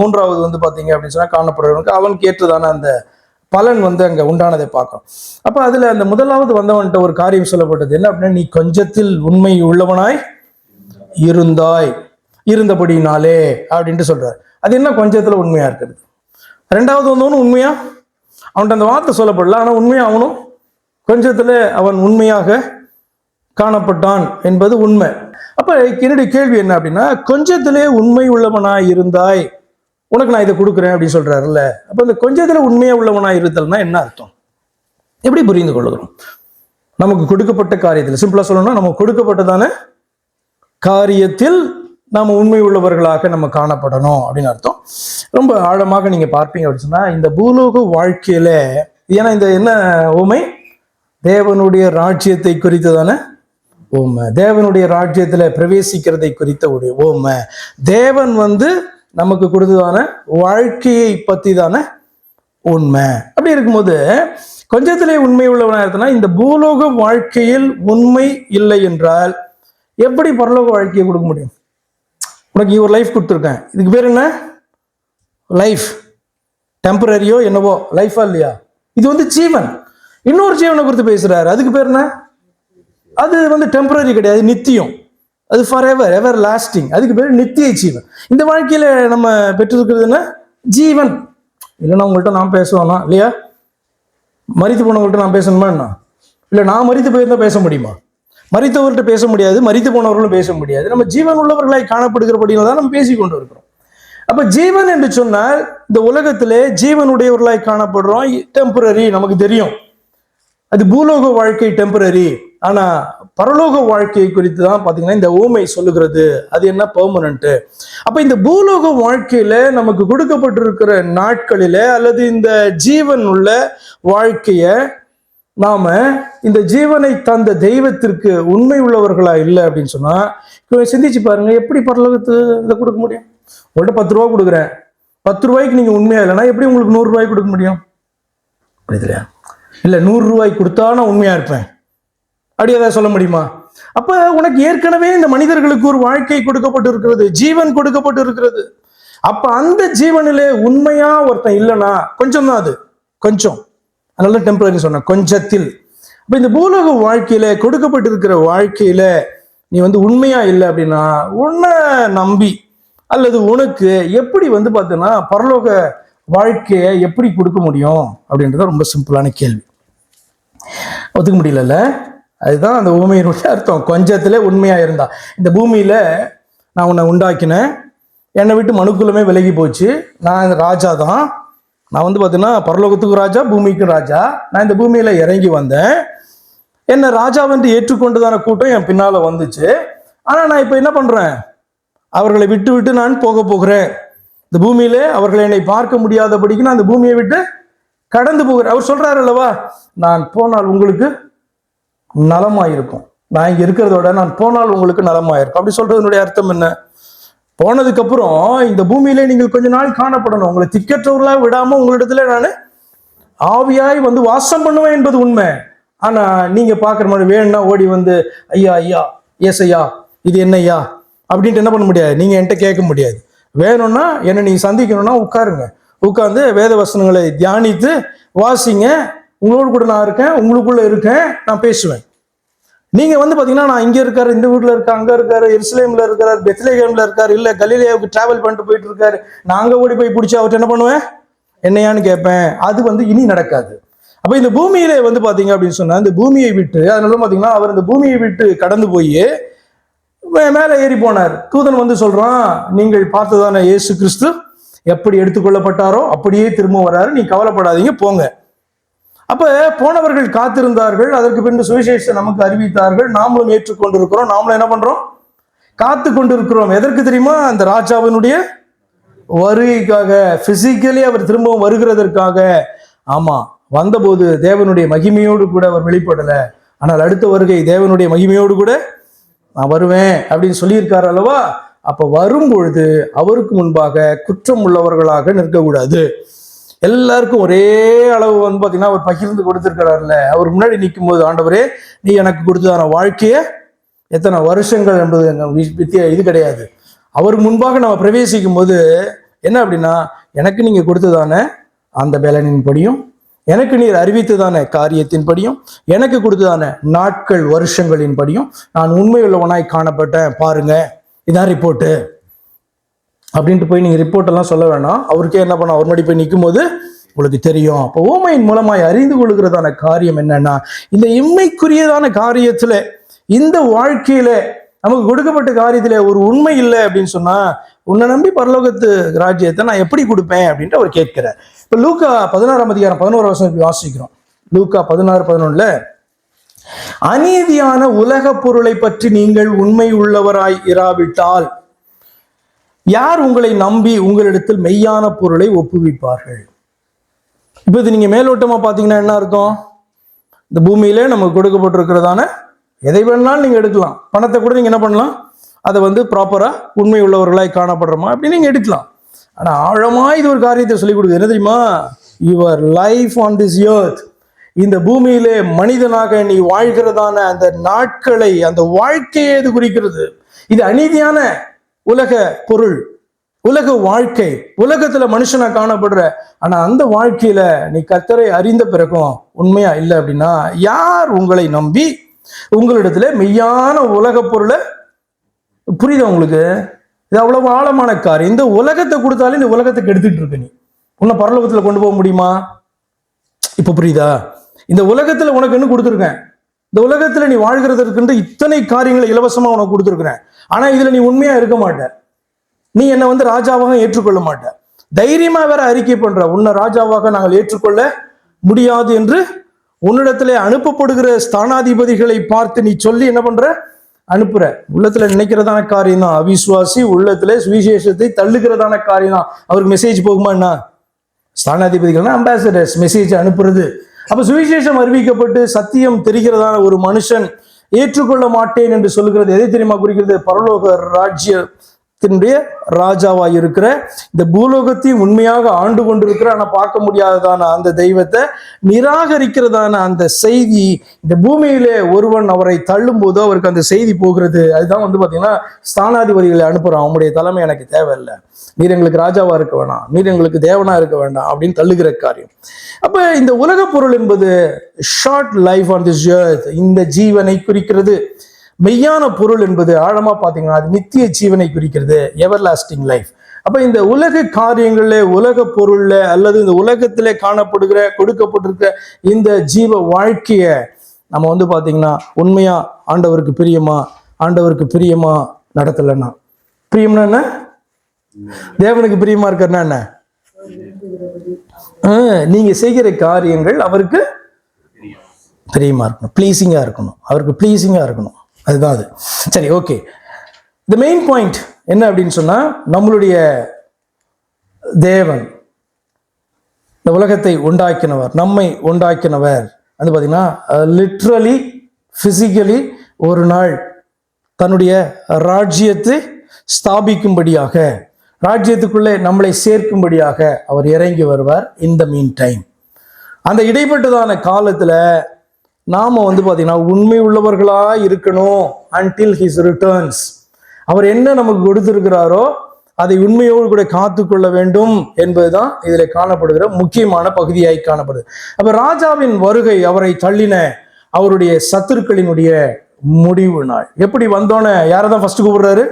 மூன்றாவது பாத்தீங்க அப்படின்னு சொன்னா காணப்படுறவனுக்கு அவனுக்கு ஏற்றதான அந்த பலன் அங்க உண்டானதை பார்க்கணும். அப்ப அதுல அந்த முதலாவது வந்தவன்கிட்ட ஒரு காரியம் சொல்லப்பட்டது என்ன அப்படின்னா, நீ கொஞ்சத்தில் உண்மை உள்ளவனாய் இருந்தபடினாலே அப்படின்ட்டு சொல்றாரு. அது என்ன கொஞ்சத்துல உண்மையா இருக்கிறது? ரெண்டாவது வந்தவனும் உண்மையா, அவன்கிட்ட அந்த வார்த்தை சொல்லப்படல, ஆனா உண்மையா அவனும் கொஞ்சத்துல அவன் உண்மையாக காணப்பட்டான் என்பது உண்மை. அப்ப என்னுடைய கேள்வி என்ன அப்படின்னா, கொஞ்சத்திலே உண்மை உள்ளவனாய் இருந்தாய், உனக்கு நான் இதை கொடுக்குறேன் அப்படின்னு சொல்றாருல்ல. அப்ப இந்த கொஞ்சத்துல உண்மையா உள்ளவனாய் இருத்தல்னா என்ன அர்த்தம், எப்படி புரிந்து கொள்ளுகிறோம்? நமக்கு கொடுக்கப்பட்ட காரியத்தில், சிம்பிளா சொல்லணும்னா நமக்கு கொடுக்கப்பட்டதான காரியத்தில் நாம உண்மை உள்ளவர்களாக நம்ம காணப்படணும் அப்படின்னு அர்த்தம். ரொம்ப ஆழமாக நீங்க பார்ப்பீங்க அப்படின்னு சொன்னா இந்த பூலோக வாழ்க்கையில, ஏன்னா இந்த என்ன உண்மை, தேவனுடைய ராஜ்யத்தை குறித்ததான உண்மை, தேவனுடைய ராஜ்யத்துல பிரவேசிக்கிறதை குறித்த ஒரு உண்மை, தேவன் நமக்கு கொடுத்ததான வாழ்க்கையை பத்தி தானே உண்மை. அப்படி இருக்கும்போது கொஞ்சத்திலே உண்மை உள்ளவனா இருக்குன்னா, இந்த பூலோக வாழ்க்கையில் உண்மை இல்லை என்றால் எப்படி பரலோக வாழ்க்கையை கொடுக்க முடியும்? உனக்கு ஒரு லைஃப் கொடுத்துருக்கேன், இதுக்கு பேர் என்ன லைஃப்? டெம்பரரியோ என்னவோ லைஃபா இல்லையா? இது ஜீவன். இன்னொரு ஜீவனை குறித்து பேசுறாரு, அதுக்கு பேர் என்ன? அது டெம்பரரி கிடையாது, நித்தியம். அது ஃபார் எவர் லாஸ்டிங். அதுக்கு பேர் நித்திய ஜீவன். இந்த வாழ்க்கையில நம்ம பெற்றிருக்கிறது என்ன? ஜீவன். இல்லைன்னா உங்கள்கிட்ட நான் பேசுவானா இல்லையா? மரித்து போனவங்கள்ட்ட நான் பேசணுமா என்ன? இல்லை நான் மரித்து போயிருந்தா பேச முடியுமா? மரித்தவர்கள்ட்ட பேச முடியாது, மரித்து போனவர்களும் பேச முடியாது. நம்ம ஜீவன் உள்ளவர்களாய் காணப்படுகிறபடியால் தான் நம்ம பேசிக்கொண்டு இருக்கிறோம். அப்ப ஜீவன் என்று சொன்னால் இந்த உலகத்திலே ஜீவனுடையவர்களாய் காணப்படுறோம். டெம்பரரி, நமக்கு தெரியும். அது பூலோக வாழ்க்கை டெம்பரரி. ஆனா பரலோக வாழ்க்கையை குறித்து தான் பாத்தீங்கன்னா இந்த ஊமை சொல்லுகிறது. அது என்ன? பெர்மனன்ட். அப்ப இந்த பூலோக வாழ்க்கையில நமக்கு கொடுக்கப்பட்டிருக்கிற நாட்களில, அல்லது இந்த ஜீவன் உள்ள வாழ்க்கைய நாம இந்த ஜீவனை தந்த தெய்வத்திற்கு உண்மை உள்ளவர்களா இல்லை அப்படின்னு சொன்னா, சிந்திச்சு பாருங்க, எப்படி பரலோகத்து இதை கொடுக்க முடியும்? உங்கள்கிட்ட 10 ரூபா கொடுக்குறேன், 10 ரூபாய்க்கு நீங்க உண்மையா இல்லைன்னா எப்படி உங்களுக்கு 100 ரூபாய்க்கு கொடுக்க முடியும்? புரியுதுலையா? இல்லை 100 ரூபாய்க்கு கொடுத்தா நான் உண்மையா இருப்பேன் அப்படி ஏதாவது சொல்ல முடியுமா? அப்ப உனக்கு ஏற்கனவே இந்த மனிதர்களுக்கு ஒரு வாழ்க்கை கொடுக்கப்பட்டு இருக்கிறது, ஜீவன் கொடுக்கப்பட்டு இருக்கிறது. அப்ப அந்த ஜீவனிலே உண்மையா ஒருத்தன் இல்லைன்னா கொஞ்சம் தான், அது கொஞ்சம், அதனால டெம்பரரி சொன்ன கொஞ்சத்தில். அப்ப இந்த பூலோக வாழ்க்கையில கொடுக்கப்பட்டிருக்கிற வாழ்க்கையில நீ உண்மையா இல்லை அப்படின்னா உன்னை நம்பி அல்லது உனக்கு எப்படி பார்த்தீங்கன்னா பரலோக வாழ்க்கையை எப்படி கொடுக்க முடியும் அப்படின்றத ரொம்ப சிம்பிளான கேள்வி. ஒத்துக்க முடியலல்ல? அதுதான் அந்த உண்மையினுடைய அர்த்தம். கொஞ்சத்துல உண்மையா இருந்தா. இந்த பூமியில நான் உன்னை உண்டாக்கினேன், என்னை விட்டு மனுக்குலமே விலகி போச்சு, நான் ராஜா தான், நான் வந்து பார்த்தீங்கன்னா பரலோகத்துக்கு ராஜா, பூமிக்கு ராஜா, நான் இந்த பூமியில இறங்கி வந்தேன், என்னை ராஜாவென்று ஏற்றுக்கொண்டுதான கூட்டம் என் பின்னால வந்துச்சு. ஆனா நான் இப்ப என்ன பண்றேன்? அவர்களை விட்டு விட்டு நான் போகிறேன். இந்த பூமியிலே அவர்களை என்னை பார்க்க முடியாதபடிக்கு நான் இந்த பூமியை விட்டு கடந்து போகிறேன். அவர் சொல்றாரு அல்லவா, நான் போனால் உங்களுக்கு நலமாயிருக்கும், நான் இங்க இருக்கிறதோட நான் போனால் உங்களுக்கு நலமாயிருக்கும். அப்படி சொல்றதுனுடைய அர்த்தம் என்ன? போனதுக்கு அப்புறம் இந்த பூமியிலே நீங்கள் கொஞ்ச நாள் காணப்படணும், உங்களை திக்கற்றவர்களா விடாம உங்களிடத்துல நான் ஆவியாய் வந்து வாசம் பண்ணுவேன் என்பது உண்மை. ஆனா நீங்க பாக்குற மாதிரி வேணும்னா ஓடி வந்து ஐயா ஐயா எஸ் ஐயா இது என்ன ஐயா அப்படின்ட்டு என்ன பண்ண முடியாது, நீங்க என்கிட்ட கேட்க முடியாது. வேணும்னா என்ன நீங்க சந்திக்கணும்னா உட்காருங்க, உட்கார்ந்து வேத வசனங்களை தியானித்து வாசிங்க, உங்களோடு கூட நான் இருக்கேன், உங்களுக்குள்ள இருக்கேன், நான் பேசுவேன். நீங்க வந்து பாத்தீங்கன்னா நான் இங்க இருக்காரு, இந்த வீட்டுல இருக்க, அங்க இருக்காரு, எருசலேம்ல இருக்காரு, பெத்லகேம்ல இருக்காரு, இல்ல கலிலேயாவுக்கு டிராவல் பண்ணிட்டு போயிட்டு இருக்காரு, நான் அங்க ஓடி போய் பிடிச்சி அவர்கிட்ட என்ன பண்ணுவேன், என்னையான்னு கேட்பேன். அது வந்து இனி நடக்காது. அப்ப இந்த பூமியிலே வந்து பாத்தீங்க அப்படின்னு சொன்னா இந்த பூமியை விட்டு, அதனால பாத்தீங்கன்னா அவர் இந்த பூமியை விட்டு கடந்து போய் மேல ஏறி போனார். தூதன் வந்து சொல்றான், நீங்கள் பார்த்ததான இயேசு கிறிஸ்து எப்படி எடுத்துக்கொள்ளப்பட்டாரோ அப்படியே திரும்ப வராரு, நீ கவலைப்படாதீங்க போங்க. அப்ப போனவர்கள் காத்திருந்தார்கள், அதற்கு பின்பு சுவிசேஷம் நமக்கு அறிவித்தார்கள், நாமளும் ஏற்றுக்கொண்டிருக்கிறோம், நாமளும் என்ன பண்றோம், காத்து கொண்டிருக்கிறோம். எதற்கு தெரியுமா? அந்த ராஜாவினுடைய வருகைக்காக, பிசிக்கலி அவர் திரும்பவும் வருகிறதற்காக. ஆமா, வந்தபோது தேவனுடைய மகிமையோடு கூட அவர் வெளிப்படல, ஆனால் அடுத்த வருகை தேவனுடைய மகிமையோடு கூட நான் வருவேன் அப்படின்னு சொல்லியிருக்காரு அல்லவா. அப்ப வரும்பொழுது அவருக்கு முன்பாக குற்றம் உள்ளவர்களாக நிற்கக்கூடாது. எல்லாருக்கும் ஒரே அளவு வந்து பாத்தீங்கன்னா அவர் பகிர்ந்து கொடுத்திருக்கிறாருல்ல, அவர் முன்னாடி நிற்கும் போது, ஆண்டவரே நீ எனக்கு கொடுத்ததான வாழ்க்கைய எத்தனை வருஷங்கள் என்பது இது கிடையாது. அவருக்கு முன்பாக நம்ம பிரவேசிக்கும் போது என்ன அப்படின்னா, எனக்கு நீங்க கொடுத்ததான அந்த பலனின் படியும், எனக்கு நீர் அறிவித்ததான காரியத்தின் படியும், எனக்கு கொடுத்ததான நாட்கள் வருஷங்களின் படியும் நான் உண்மையுள்ளவனாய் காணப்பட்டேன், பாருங்க இதான் ரிப்போர்ட்டு அப்படின்ட்டு போய் நீங்க ரிப்போர்ட் எல்லாம் சொல்ல வேணாம். அவருக்கே என்ன பண்ண, அவர் முன்னாடி போய் நிற்கும் போது உங்களுக்கு தெரியும். அப்போ ஊமையின் மூலமாய் அறிந்து கொள்கிறதான காரியம் என்னன்னா, இந்த இம்மைக்குரியதான காரியத்துல, இந்த வாழ்க்கையில நமக்கு கொடுக்கப்பட்ட காரியத்துல ஒரு உண்மை இல்லை அப்படின்னு சொன்னா, உன்னை நம்பி பரலோகத்து ராஜ்யத்தை நான் எப்படி கொடுப்பேன் அப்படின்ட்டு அவர் கேட்கிறார். இப்ப லூக்கா 16ஆம் அதிகாரம் 11 வசனம் வாசிக்கிறோம். லூக்கா 16:11 அநீதியான உலக பொருளை பற்றி நீங்கள் உண்மை உள்ளவராய் இராவிட்டால் யார் உங்களை நம்பி உங்களிடத்தில் மெய்யான பொருளை ஒப்புவிப்பார்கள்? இப்ப இது நீங்க மேலோட்டமா பாத்தீங்கன்னா என்ன அர்த்தம்? இந்த பூமியில நமக்கு கொடுக்கப்பட்டிருக்கிறதான எதை வேணாலும் நீங்க எடுக்கலாம், பணத்தை கூட நீங்க என்ன பண்ணலாம், அதை வந்து ப்ராப்பரா உண்மை உள்ளவர்களாய் காணப்படுறோமா அப்படின்னு நீங்க எடுக்கலாம். ஆனா ஆழமா இது ஒரு காரியத்தை சொல்லிக் கொடுக்குது, என்ன தெரியுமா? Your life on this earth, இந்த பூமியிலே மனிதனாக நீ வாழ்கிறதான அந்த நாட்களை, அந்த வாழ்க்கையை இது குறிக்கிறது. இது அநீதியான உலக பொருள், உலக வாழ்க்கை, உலகத்துல மனுஷனா காணப்படுற, ஆனா அந்த வாழ்க்கையில நீ கர்த்தரை அறிந்த பிறகும் உண்மையா இல்லை அப்படின்னா யார் உங்களை நம்பி உங்களிடத்துல மெய்யான உலக பொருளை, புரியுதா உங்களுக்கு? இது அவ்வளவு ஆழமான காரியம். இந்த உலகத்தை கொடுத்தாலும் இந்த உலகத்துக்கு எடுத்துட்டு இருக்க, நீ உன்னை பரலோகத்துல கொண்டு போக முடியுமா? இப்ப புரியுதா? இந்த உலகத்துல உனக்கு என்ன கொடுத்துருக்கேன், இந்த உலகத்துல நீ வாழ்கிறதற்கு இத்தனை காரியங்களை இலவசமா உனக்கு கொடுத்துருக்கிறேன். ஆனா இதுல நீ உண்மையா இருக்க மாட்ட, நீ என்னை வந்து ராஜாவாக ஏற்றுக்கொள்ள மாட்ட, தைரியமா வேற அறிக்கை பண்ற, உன்னை ராஜாவாக நாங்கள் ஏற்றுக்கொள்ள முடியாது என்று உன்னிடத்துல அனுப்பப்படுகிற ஸ்தானாதிபதிகளை பார்த்து நீ சொல்லி என்ன பண்ற, அனுப்புற. உள்ளத்துல நினைக்கிறதான காரியம் தான் அவிசுவாசி, உள்ளத்துல சுவிசேஷத்தை தள்ளுகிறதான காரியம் தான். அவருக்கு மெசேஜ் போகுமா என்ன? ஸ்தானாதிபதிகள்னா அம்பாசடர்ஸ், மெசேஜ் அனுப்புறது. அப்ப சுவிசேஷம் அறிவிக்கப்பட்டு சத்தியம் தெரிகிறதான ஒரு மனுஷன் ஏற்றுக்கொள்ள மாட்டேன் என்று சொல்லுகிறது எதை தெரியுமா குறிக்கிறது? பரலோக ராஜ்யத்தினுடைய ராஜாவாய் இருக்கிற, இந்த பூலோகத்தையும் உண்மையாக ஆண்டு கொண்டிருக்கிற, ஆனா பார்க்க முடியாததான அந்த தெய்வத்தை நிராகரிக்கிறதான அந்த செய்தி இந்த பூமியிலே ஒருவன் அவரை தள்ளும் போது அவருக்கு அந்த செய்தி போகிறது. அதுதான் வந்து பாத்தீங்கன்னா ஸ்தானாதிபதிகளை அனுப்புறான், அவங்களுடைய தலைமை எனக்கு தேவையில்லை, நீர் எங்களுக்கு ராஜாவா இருக்க வேணாம், நீர் எங்களுக்கு தேவனா இருக்க வேண்டாம் அப்படின்னு தள்ளுகிற காரியம். அப்ப இந்த உலக பொருள் என்பது short life on this earth, இந்த ஜீவனை குறிக்கிறது. மெய்யான பொருள் என்பது ஆழமா பாத்தீங்கன்னா அது நித்திய ஜீவனை குறிக்கிறது, எவர் லாஸ்டிங் லைஃப். அப்ப இந்த உலக காரியங்கள்ல, உலக பொருள்ல அல்லது இந்த உலகத்திலே காணப்படுகிற கொடுக்கப்பட்டிருக்க இந்த ஜீவ வாழ்க்கைய நம்ம வந்து பார்த்தீங்கன்னா உண்மையா ஆண்டவருக்கு பிரியமா நடத்தலைன்னா, பிரியம்னா என்ன? தேவனுக்கு பிரியமா இருக்கிறன்னா என்ன? நீங்க செய்கிற காரியங்கள் அவருக்கு பிரியமா இருக்கணும், ப்ளீஸிங்கா இருக்கணும், அவருக்கு ப்ளீஸிங்கா இருக்கணும். அதுதான் அது. சரி, ஓகே. தி மெயின் பாயிண்ட் என்ன அப்படின்னு சொன்னா, நம்மளுடைய தேவன், இந்த உலகத்தை உண்டாக்கினவர், நம்மை உண்டாக்கினவர் வந்து பார்த்தீங்கன்னா லிட்ரலி பிசிக்கலி ஒரு நாள் தன்னுடைய ராஜ்யத்தை ஸ்தாபிக்கும்படியாக, ராஜ்யத்துக்குள்ளே நம்மளை சேர்க்கும்படியாக அவர் இறங்கி வருவார். இந்த மீன் டைம், அந்த இடைப்பட்டதான காலத்துல நாம வந்து பார்த்தீங்கன்னா உண்மை உள்ளவர்களா இருக்கணும். until his returns, அவர் என்ன நமக்கு கொடுத்திருக்கிறாரோ அதை உண்மையோடு கூட காத்துக்கொள்ள வேண்டும் என்பதுதான் இதில் காணப்படுகிற முக்கியமான பகுதியாய் காணப்படுது. அப்ப ராஜாவின் வருகை அவரை தள்ளின அவருடைய சத்துருக்களினுடைய முடிவு நாள். எப்படி வந்தோன்னு யாரை தான் ஃபர்ஸ்ட் கூப்பிடுறாரு?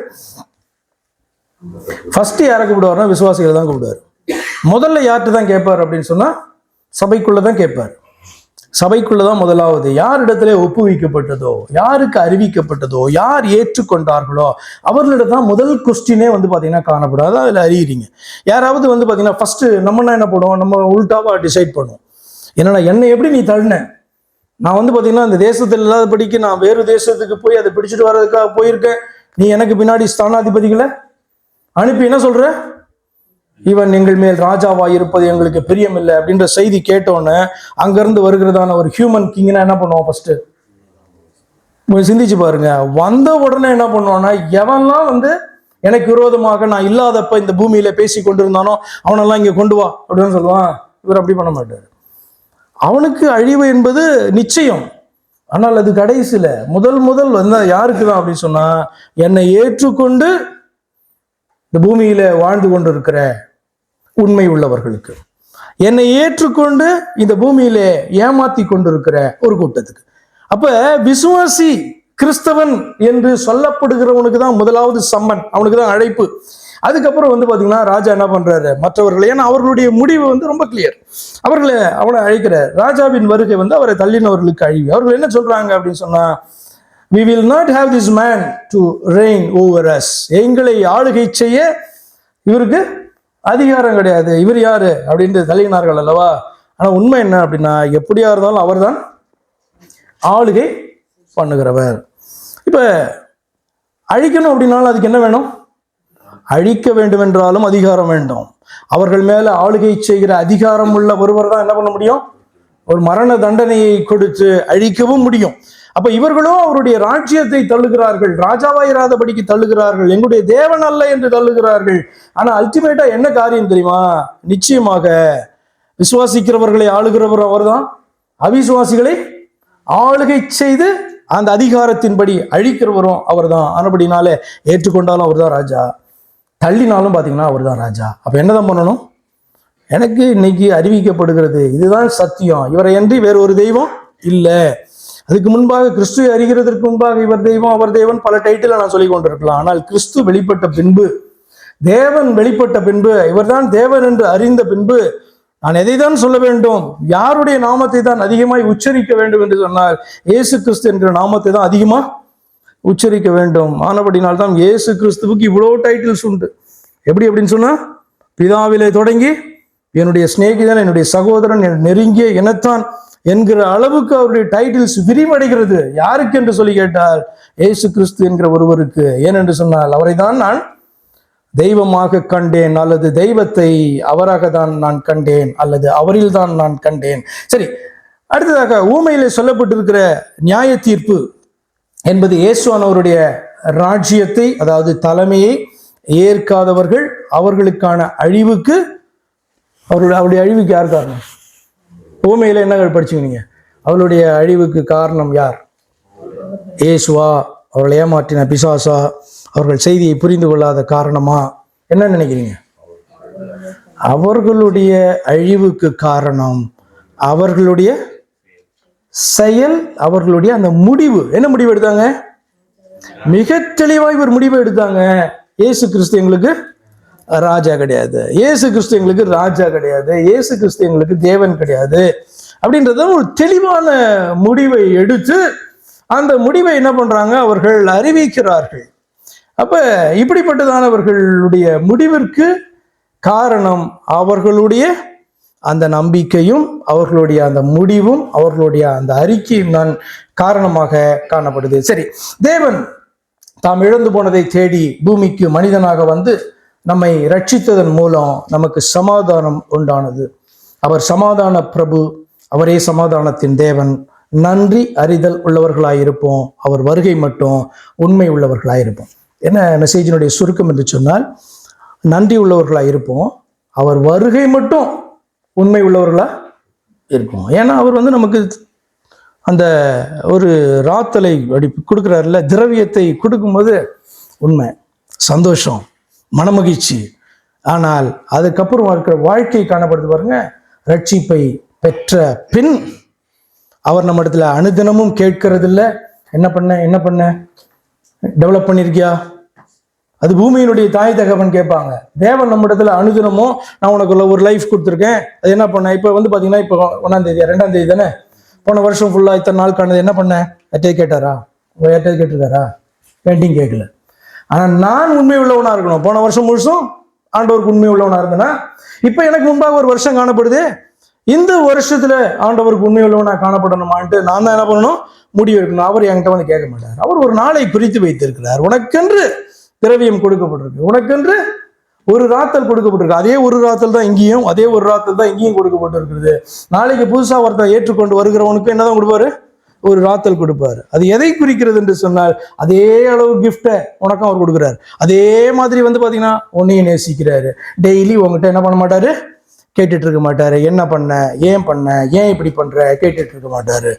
ஃபர்ஸ்ட் யாரை கூப்பிடுவாருன்னா விசுவாசிகளை தான் கூப்பிடுவார். முதல்ல யார்கிட்ட தான் கேட்பார் அப்படின்னு சொன்னா சபைக்குள்ளதான் கேட்பார். சபைக்குள்ளதான் முதலாவது யாரிடத்துல ஒப்புவிக்கப்பட்டதோ, யாருக்கு அறிவிக்கப்பட்டதோ, யார் ஏற்றுக்கொண்டார்களோ அவர்களிடம் தான் முதல் கொஸ்டினே வந்து பாத்தீங்கன்னா காணப்படும். அதான் அதில் அறிகிறீங்க. யாராவது வந்து பாத்தீங்கன்னா ஃபர்ஸ்ட் நம்ம என்ன பண்ணுவோம், நம்ம உல்டாவா டிசைட் பண்ணுவோம். என்னன்னா என்னை எப்படி நீ தள்ளின, நான் வந்து பாத்தீங்கன்னா இந்த தேசத்தில் இல்லாதபடிக்கு நான் வேறு தேசத்துக்கு போய் அதை பிடிச்சிட்டு வர்றதுக்காக போயிருக்கேன், நீ எனக்கு பின்னாடி ஸ்தானாதிபதிகளை அனுப்பி என்ன சொல்ற, இவன் எங்கள் மேல் ராஜாவா இருப்பது எங்களுக்கு பிரியமில்லை அப்படின்ற செய்தி கேட்டோன்னு அங்கிருந்து வருகிறதான ஒரு ஹியூமன் கிங்னா என்ன பண்ணுவோம்? ஃபர்ஸ்ட் சிந்திச்சு பாருங்க. வந்த உடனே என்ன பண்ணுவான்னா, எவன்லாம் வந்து எனக்கு விரோதமாக நான் இல்லாதப்ப இந்த பூமியில பேசி கொண்டிருந்தானோ அவனெல்லாம் இங்க கொண்டு வா அப்படின்னு சொல்லுவான். இவர் அப்படி பண்ண மாட்டார். அவனுக்கு அழிவு என்பது நிச்சயம். ஆனால் அது கடைசியில முதல் வந்து யாருக்கு தான் அப்படின்னு சொன்னா, என்னை ஏற்றுக்கொண்டு இந்த பூமியில வாழ்ந்து கொண்டு இருக்கிற உண்மை உள்ளவர்களுக்கு, என்னை ஏற்றுக்கொண்டு இந்த பூமியில ஏமாத்தி கொண்டிருக்கிற ஒரு கூட்டத்துக்கு. அப்ப விசுவாசி கிறிஸ்தவன் என்று சொல்லப்படுகிறவனுக்கு தான் முதலாவது சம்மன், அவனுக்கு தான் அழைப்பு. அதுக்கப்புறம் வந்து பாத்தீங்கன்னா ராஜா என்ன பண்றாரு, மற்றவர்களை, ஏன்னா அவர்களுடைய முடிவு வந்து ரொம்ப கிளியர், அவனை அழைக்கிறார். ராஜாவின் வருகை வந்து அவரை தள்ளினவர்களுக்கு அழிவு. அவர்கள் என்ன சொல்றாங்க அப்படின்னு சொன்னா, we will not have this man to reign over us, எங்களை ஆளுகை செய்ய இவருக்கு அதிகாரம் கிடையாது, இவர் யாரு அப்படின்னு தள்ளினார்கள் அல்லவா. ஆனா உண்மை என்ன அப்படின்னா, எப்படியா இருந்தாலும் அவர் தான் ஆளுகை பண்ணுகிறவர். இப்ப அழிக்கணும் அப்படின்னாலும் அதுக்கு என்ன வேணும்? அழிக்க வேண்டும் என்றாலும் அதிகாரம் வேண்டும். அவர்கள் மேல ஆளுகை செய்கிற அதிகாரம் உள்ள ஒருவர் தான் என்ன பண்ண முடியும்? ஒரு மரண தண்டனையை கொடுத்து அழிக்கவும் முடியும். அப்ப இவர்களும் அவருடைய ராஜ்யத்தை தள்ளுகிறார்கள், ராஜாவாயிராதபடிக்கு தள்ளுகிறார்கள், எங்களுடைய தேவன் அல்ல என்று தள்ளுகிறார்கள். ஆனா அல்டிமேட்டா என்ன காரியம் தெரியுமா? நிச்சயமாக விசுவாசிக்கிறவர்களை ஆளுகிறவர் அவர்தான், அவிசுவாசிகளை ஆளுகை செய்து அந்த அதிகாரத்தின்படி அழிக்கிறவரும் அவர் தான். ஆனபடினாலே ஏற்றுக்கொண்டாலும் அவர் தான் ராஜா, தள்ளினாலும் பாத்தீங்கன்னா அவர் தான் ராஜா. அப்ப என்னதான் பண்ணணும்? எனக்கு இன்னைக்கு அறிவிக்கப்படுகிறது இதுதான் சத்தியம், இவரை அன்றி வேற ஒரு தெய்வம் இல்லை. அதுக்கு முன்பாக கிறிஸ்துவை அறிகிறதற்கு முன்பாக இவர் தெய்வம் அவர் தேவன் பல டைட்டில் நான் சொல்லி கொண்டிருக்கலாம். ஆனால் கிறிஸ்து வெளிப்பட்ட பின்பு, தேவன் வெளிப்பட்ட பின்பு, இவர்தான் தேவன் என்று அறிந்த பின்பு நான் எதை தான் சொல்ல வேண்டும்? யாருடைய நாமத்தை தான் அதிகமாய் உச்சரிக்க வேண்டும் என்று சொன்னால் இயேசு கிறிஸ்து என்கிற நாமத்தை தான் அதிகமா உச்சரிக்க வேண்டும். ஆனபடினால்தான் இயேசு கிறிஸ்துவுக்கு இவ்வளவு டைட்டில்ஸ் உண்டு. எப்படி அப்படின்னு சொன்னா, பிதாவிலே தொடங்கி என்னுடைய சிநேகிதன், என்னுடைய சகோதரன், நெருங்கிய இனத்தான் என்கிற அளவுக்கு அவருடைய டைட்டில்ஸ் விரிவடைகிறது. யாருக்கு என்று சொல்லி கேட்டால் இயேசு கிறிஸ்து என்கிற ஒருவருக்கு. ஏனென்று சொன்னால் அவரை தான் நான் தெய்வமாக கண்டேன், அல்லது தெய்வத்தை அவராக தான் நான் கண்டேன், அல்லது அவரில் தான் நான் கண்டேன். சரி, அடுத்ததாக ஊமையிலே சொல்லப்பட்டிருக்கிற நியாய தீர்ப்பு என்பது இயேசுவானவருடைய ராஜ்யத்தை, அதாவது தலைமையை ஏற்காதவர்கள் அவர்களுக்கான அழிவுக்கு, அவருடைய அழிவுக்கு யார் காரணம்? ஊமையில என்ன படிச்சுக்கினீங்க? அவளுடைய அழிவுக்கு காரணம் யார்? இயேசுவா? அவர்களை ஏமாற்றின பிசாசா? அவர்கள் செய்தியை புரிந்து கொள்ளாத காரணமா? என்ன நினைக்கிறீங்க? அவர்களுடைய அழிவுக்கு காரணம் அவர்களுடைய செயல், அவர்களுடைய அந்த முடிவு. என்ன முடிவு எடுத்தாங்க? மிக தெளிவாக ஒரு முடிவு எடுத்தாங்க. இயேசு கிறிஸ்து எங்களுக்கு ராஜா கிடையாது, இயேசு கிறிஸ்து எங்களுக்கு ராஜா கிடையாது, இயேசு கிறிஸ்து எங்களுக்கு தேவன் கிடையாது. அப்படின்றத ஒரு தெளிவான முடிவை எடுத்து அந்த முடிவை என்ன பண்றாங்க, அவர்கள் அறிவிக்கிறார்கள். அப்ப இப்படிப்பட்டதானவர்களுடைய முடிவிற்கு காரணம் அவர்களுடைய அந்த நம்பிக்கையும் அவர்களுடைய அந்த முடிவும் அவர்களுடைய அந்த அறிக்கையும் தான் காரணமாக காணப்படுது. சரி, தேவன் தாம் இழந்து போனதை தேடி பூமிக்கு மனிதனாக வந்து நம்மை ரட்சித்ததன் மூலம் நமக்கு சமாதானம் உண்டானது. அவர் சமாதான பிரபு, அவரே சமாதானத்தின் தேவன். நன்றி அறிதல் உள்ளவர்களாயிருப்போம், அவர் வருகை மட்டும் உண்மை உள்ளவர்களாயிருப்போம். என்ன மெசேஜினுடைய சுருக்கம் என்று சொன்னால், நன்றி உள்ளவர்களாயிருப்போம், அவர் வருகை மட்டும் உண்மை உள்ளவர்களா இருப்போம். ஏன்னா அவர் வந்து நமக்கு அந்த ஒரு ராத்தலை அப்படி கொடுக்குறாருல, திரவியத்தை கொடுக்கும்போது உண்மை, சந்தோஷம், மனமகிழ்ச்சி. ஆனால் அதுக்கப்புறம் இருக்கிற வாழ்க்கை காணப்படுது பாருங்க. ரட்சிப்பை பெற்ற பின் அவர் நம்ம இடத்துல அனுதினமும் கேட்கறது இல்லை, என்ன பண்ண டெவலப் பண்ணிருக்கியா? அது பூமியினுடைய தாய் தகவன் கேட்பாங்க. தேவன் நம்ம இடத்துல அனுதினமும் நான் உனக்குள்ள ஒரு லைஃப் கொடுத்துருக்கேன், அது என்ன பண்ண? இப்போ வந்து பார்த்தீங்கன்னா, இப்போ 1ஆம் தேதி 2ஆம் தேதி தானே, போன வருஷம் ஃபுல்லாக இத்தனை நாள் காணது என்ன பண்ண? யார்ட்டையே கேட்டாரா? யார்ட்டையே கேட்டிருக்காரா? பெயிண்டிங் கேட்கல. ஆனால் நான் உண்மை உள்ளவனா இருக்கணும். போன வருஷம் முழுசும் ஆண்டவருக்கு உண்மை உள்ளவனா இருந்தேன்னா, இப்போ எனக்கு முன்பாக ஒரு வருஷம் காணப்படுது, இந்த வருஷத்துல ஆண்டவருக்கு உண்மை உள்ளவனா காணப்படணுமான்ட்டு நான் தான் என்ன பண்ணணும்? முடிவு எடுக்கணும். அவர் என்கிட்ட வந்து கேட்க மாட்டார். அவர் ஒரு நாளை குறித்து வைத்திருக்கிறார். உனக்கென்று திரவியம் கொடுக்கப்பட்டிருக்கு, உனக்கென்று ஒரு ராத்தல் கொடுக்கப்பட்டிருக்கு. அதே ஒரு ராத்தல் தான் இங்கேயும், அதே ஒரு ராத்தல் தான் இங்கேயும் கொடுக்கப்பட்டிருக்கிறது. நாளைக்கு புதுசா ஒருத்தர் ஏற்றுக்கொண்டு வருகிறவனுக்கு என்னதான் கொடுப்பாரு? ஒரு ராத்தல் கொடுப்பாரு. அது எதை குறிக்கிறது என்று சொன்னால், அதே அளவு கிஃப்டை உனக்கும் அவர் கொடுக்குறாரு. அதே மாதிரி வந்து பாத்தீங்கன்னா உன்னையும் நேசிக்கிறாரு. டெய்லி உங்ககிட்ட என்ன பண்ண மாட்டாரு? கேட்டுட்டு இருக்க மாட்டாரு. என்ன பண்ண, ஏன் இப்படி பண்ற, கேட்டுட்டு இருக்க மாட்டாரு.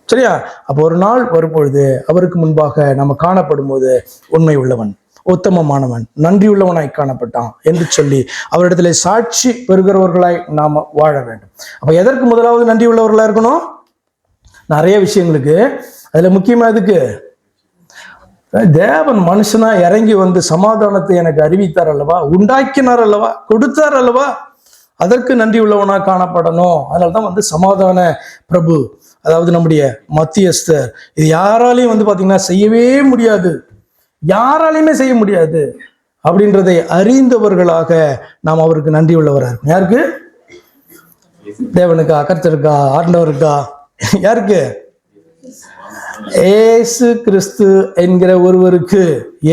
சரியா? அப்போ ஒரு நாள் வரும்பொழுது அவருக்கு முன்பாக நம்ம காணப்படும் போது உண்மை உள்ளவன், உத்தமமானவன், நன்றியுள்ளவனாய் காணப்பட்டான் என்று சொல்லி அவரிடத்துல சாட்சி பெறுகிறவர்களாய் நாம வாழ வேண்டும். அப்ப எதற்கு முதலாவது நன்றி உள்ளவர்களா இருக்கணும்? நிறைய விஷயங்களுக்கு. அதுல முக்கியமா எதுக்கு? தேவன் மனுஷனா இறங்கி வந்து சமாதானத்தை எனக்கு அறிவித்தார் அல்லவா, உண்டாக்கினார் அல்லவா, கொடுத்தார் அல்லவா, அதற்கு நன்றி உள்ளவனா காணப்படணும். அதனால்தான் வந்து சமாதான பிரபு, அதாவது நம்முடைய மத்தியஸ்தர். இது யாராலையும் வந்து பாத்தீங்கன்னா செய்யவே முடியாது, யாராலையுமே செய்ய முடியாது அப்படின்றதை அறிந்தவர்களாக நாம் அவருக்கு நன்றி உள்ளவராக இருக்கும். யாருக்கு? தேவனுக்கா, கர்த்தருக்கா, ஆண்டவருக்கா? யாருக்கு? ஏசு கிறிஸ்து என்கிற ஒருவருக்கு.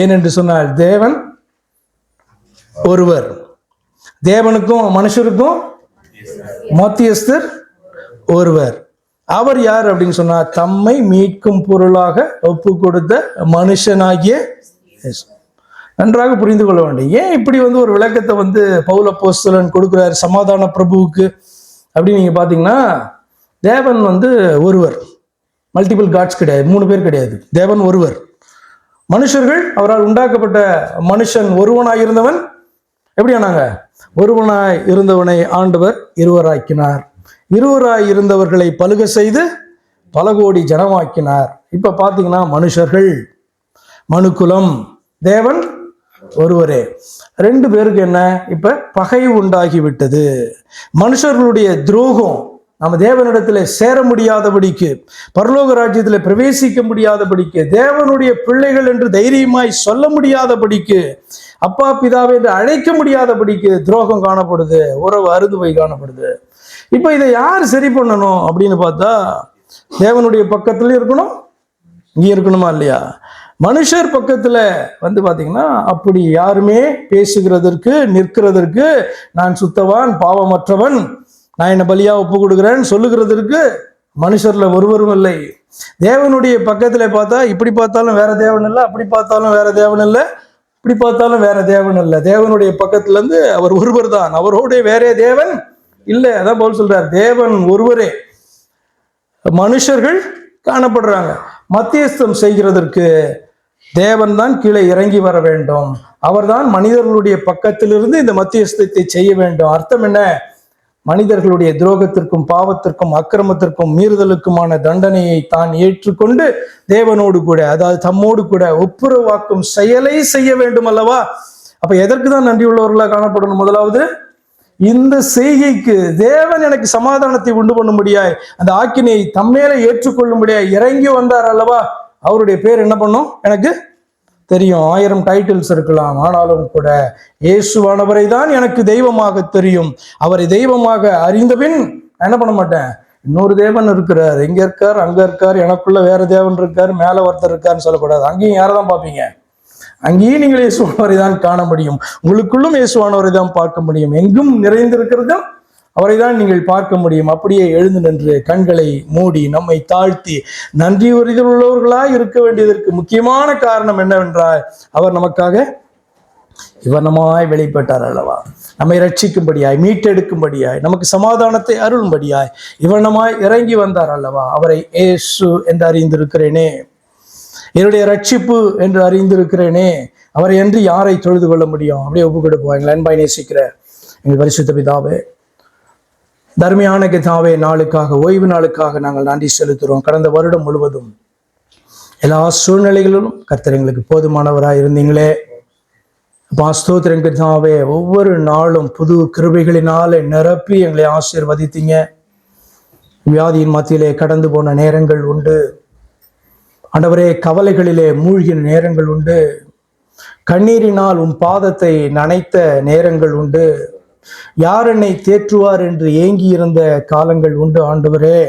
ஏனென்று சொன்னால் தேவன் ஒருவர், தேவனுக்கும் மனுஷருக்கும் மத்தியஸ்தர் ஒருவர். அவர் யார் அப்படின்னு சொன்னா, தம்மை மீட்கும் பொருளாக ஒப்பு கொடுத்த மனுஷனாகிய. நன்றாக புரிந்து கொள்ள வேண்டும். ஏன் இப்படி வந்து ஒரு விளக்கத்தை வந்து பவுல் அப்போஸ்தலன் கொடுக்கிறார் சமாதான பிரபுவுக்கு அப்படின்னு நீங்க பாத்தீங்கன்னா, தேவன் வந்து ஒருவர், மல்டிபிள் காட்ஸ் கிடையாது, 3 பேர் கிடையாது, தேவன் ஒருவர். மனுஷர்கள் அவரால் உண்டாக்கப்பட்ட மனுஷன் ஒருவனாய் இருந்தவன் எப்படி ஆனாங்க? ஒருவனாய் இருந்தவனை ஆண்டவர் இருவராக்கினார், இருவராய் இருந்தவர்களை பலுக செய்து பல கோடி ஜனமாக்கினார். இப்ப பாத்தீங்கன்னா மனுஷர்கள், மனுக்குலம், தேவன் ஒருவரே. 2 பேருக்கு என்ன? இப்ப பகை உண்டாகி விட்டது. மனுஷர்களுடைய துரோகம் நம்ம தேவனிடத்துல சேர முடியாதபடிக்கு, பரலோக ராஜ்யத்துல பிரவேசிக்க முடியாதபடிக்கு, தேவனுடைய பிள்ளைகள் என்று தைரியமாய் சொல்ல முடியாதபடிக்கு, அப்பா பிதாவை என்று அழைக்க முடியாதபடிக்கு துரோகம் காணப்படுது, உறவு அறுந்து போய் காணப்படுது. இப்ப இதை யார் சரி பண்ணணும் அப்படின்னு பார்த்தா, தேவனுடைய பக்கத்துல இருக்கணும், இங்க இருக்கணுமா இல்லையா? மனுஷர் பக்கத்துல வந்து பாத்தீங்கன்னா அப்படி யாருமே பேசுகிறதற்கு, நிற்கிறதற்கு, நான் சுத்தவான், பாவமற்றவன், நான் என்ன பலியா ஒப்பு கொடுக்குறேன்னு சொல்லுகிறதற்கு மனுஷர்ல ஒருவரும் இல்லை. தேவனுடைய பக்கத்துல பார்த்தா இப்படி பார்த்தாலும் வேற தேவன் இல்லை, அப்படி பார்த்தாலும் வேற தேவன் இல்லை, இப்படி பார்த்தாலும் வேற தேவன் இல்லை. தேவனுடைய பக்கத்துல இருந்து அவர் ஒருவர் தான், அவரோட வேற தேவன் இல்லை. அதான் பவுல் சொல்றார், தேவன் ஒருவரே, மனுஷர்கள் காணப்படுறாங்க. மத்தியஸ்தம் செய்கிறதற்கு தேவன் தான் கீழே இறங்கி வர வேண்டும், அவர்தான் மனிதர்களுடைய பக்கத்திலிருந்து இந்த மத்தியஸ்தத்தை செய்ய வேண்டும். அர்த்தம் என்ன? மனிதர்களுடைய துரோகத்திற்கும், பாவத்திற்கும், அக்கிரமத்திற்கும், மீறுதலுக்குமான தண்டனையை தான் ஏற்றுக்கொண்டு தேவனோடு கூட, அதாவது தம்மோடு கூட ஒப்புரவாக்கும் செயலை செய்ய வேண்டும் அல்லவா? அப்ப எதற்கு தான் நன்றி உள்ளவர்களாக காணப்படணும்? முதலாவது இந்த செய்கைக்கு தேவன் எனக்கு சமாதானத்தை உண்டு பண்ணும்படியாய் அந்த ஆக்கினை தம்மேல ஏற்றுக்கொள்ளும்படியாய் இறங்கி வந்தார் அல்லவா, அவருடைய பேர் என்ன பண்ணும் எனக்கு தெரியும். 1000 டைட்டில்ஸ் இருக்கலாம், ஆனாலும் கூட இயேசுவானவரை தான் எனக்கு தெய்வமாக தெரியும். அவரை தெய்வமாக அறிந்தபின் என்ன பண்ண மாட்டேன், இன்னொரு தேவன் இருக்கிறார், இங்க இருக்கார் அங்க இருக்கார், எனக்குள்ள வேற தேவன் இருக்கார், மேல ஒருத்தர் இருக்காருன்னு சொல்லக்கூடாது. அங்கேயும் யாரை தான் பார்ப்பீங்க, அங்கேயும் நீங்கள் இயேசுவானவரை தான் காண முடியும். உங்களுக்குள்ளும் இயேசுவானவரை தான் பார்க்க முடியும். எங்கும் நிறைந்திருக்கிறதும் அவரை தான் நீங்கள் பார்க்க முடியும். அப்படியே எழுந்து நின்று கண்களை மூடி நம்மை தாழ்த்தி நன்றி உள்ளவர்களாய் இருக்க வேண்டியதற்கு முக்கியமான காரணம் என்னவென்றால், அவர் நமக்காக இவனமாய் வெளிப்பட்டார் அல்லவா, நம்மை ரட்சிக்கும்படியாய், மீட்டெடுக்கும்படியாய், நமக்கு சமாதானத்தை அருளும்படியாய் இவனமாய் இறங்கி வந்தார் அல்லவா. அவரை இயேசு என்று அறிந்திருக்கிறேனே, என்னுடைய ரட்சிப்பு என்று அறிந்திருக்கிறேனே, அவரை என்று யாரை தொழுது கொள்ள முடியும்? அப்படியே ஒப்பு கொடுப்போம். எங்கள் அன்பாய் நேசிக்கிற எங்கள் பரிசுத்த பிதாவே, தர்மையான கதாவே, நாளுக்காக, ஓய்வு நாளுக்காக நாங்கள் நன்றி செலுத்துகிறோம். கடந்த வருடம் முழுவதும் எல்லா சூழ்நிலைகளிலும் கர்த்தர் எங்களுக்கு போதுமானவராக இருந்தீங்களே. ஸ்தோத்திரம் கர்த்தாவே, ஒவ்வொரு நாளும் புது கிருபைகளினாலே நிரப்பி எங்களை ஆசீர்வதித்தீங்க. வியாதியின் மத்தியிலே கடந்து போன நேரங்கள் உண்டு ஆண்டவரே, கவலைகளிலே மூழ்கின நேரங்கள் உண்டு, கண்ணீரினால் உன் பாதத்தை நனைத்த நேரங்கள் உண்டு, யார் என்னை தேற்றுவார் என்று ஏங்கி இருந்த காலங்கள் உண்டு. ஆண்டவரே,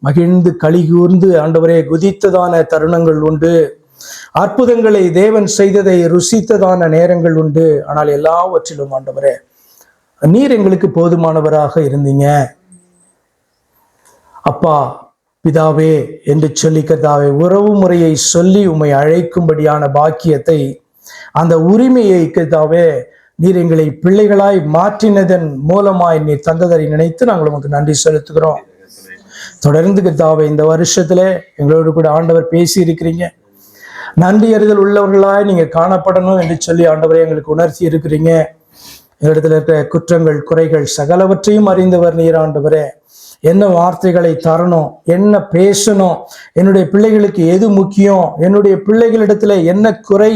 மகிழ்ந்து களி கூர்ந்து ஆண்டவரே குதித்ததான தருணங்கள் உண்டு, அற்புதங்களை தேவன் செய்ததை ருசித்ததான நேரங்கள் உண்டு. ஆனால் எல்லாவற்றிலும் ஆண்டவரே நீர் எங்களுக்கு போதுமானவராக இருந்தீங்க. அப்பா பிதாவே என்று சொல்லி கர்த்தாவே, உறவு முறையை சொல்லி உம்மை அழைக்கும்படியான பாக்கியத்தை, அந்த உரிமையை கர்த்தாவே நீர் எங்களை பிள்ளைகளாய் மாற்றினதன் மூலமாய் நீர் தந்ததை நினைத்து நாங்கள் உமக்கு நன்றி செலுத்துகிறோம். தொடர்ந்து கர்த்தாவே இந்த வருஷத்துல எங்களோடு கூட ஆண்டவர் பேசி இருக்கிறீங்க. நன்றி அறிதல் உள்ளவர்களாய் நீங்க காணப்படணும் என்று சொல்லி ஆண்டவரை எங்களுக்கு உணர்த்தி இருக்கிறீங்க. எங்களிடத்துல இருக்கிற குற்றங்கள் குறைகள் சகலவற்றையும் அறிந்தவர் நீர் ஆண்டவரே. என்ன வார்த்தைகளை தரணும், என்ன பேசணும், என்னுடைய பிள்ளைகளுக்கு எது முக்கியம், என்னுடைய பிள்ளைகளிடத்துல என்ன குறை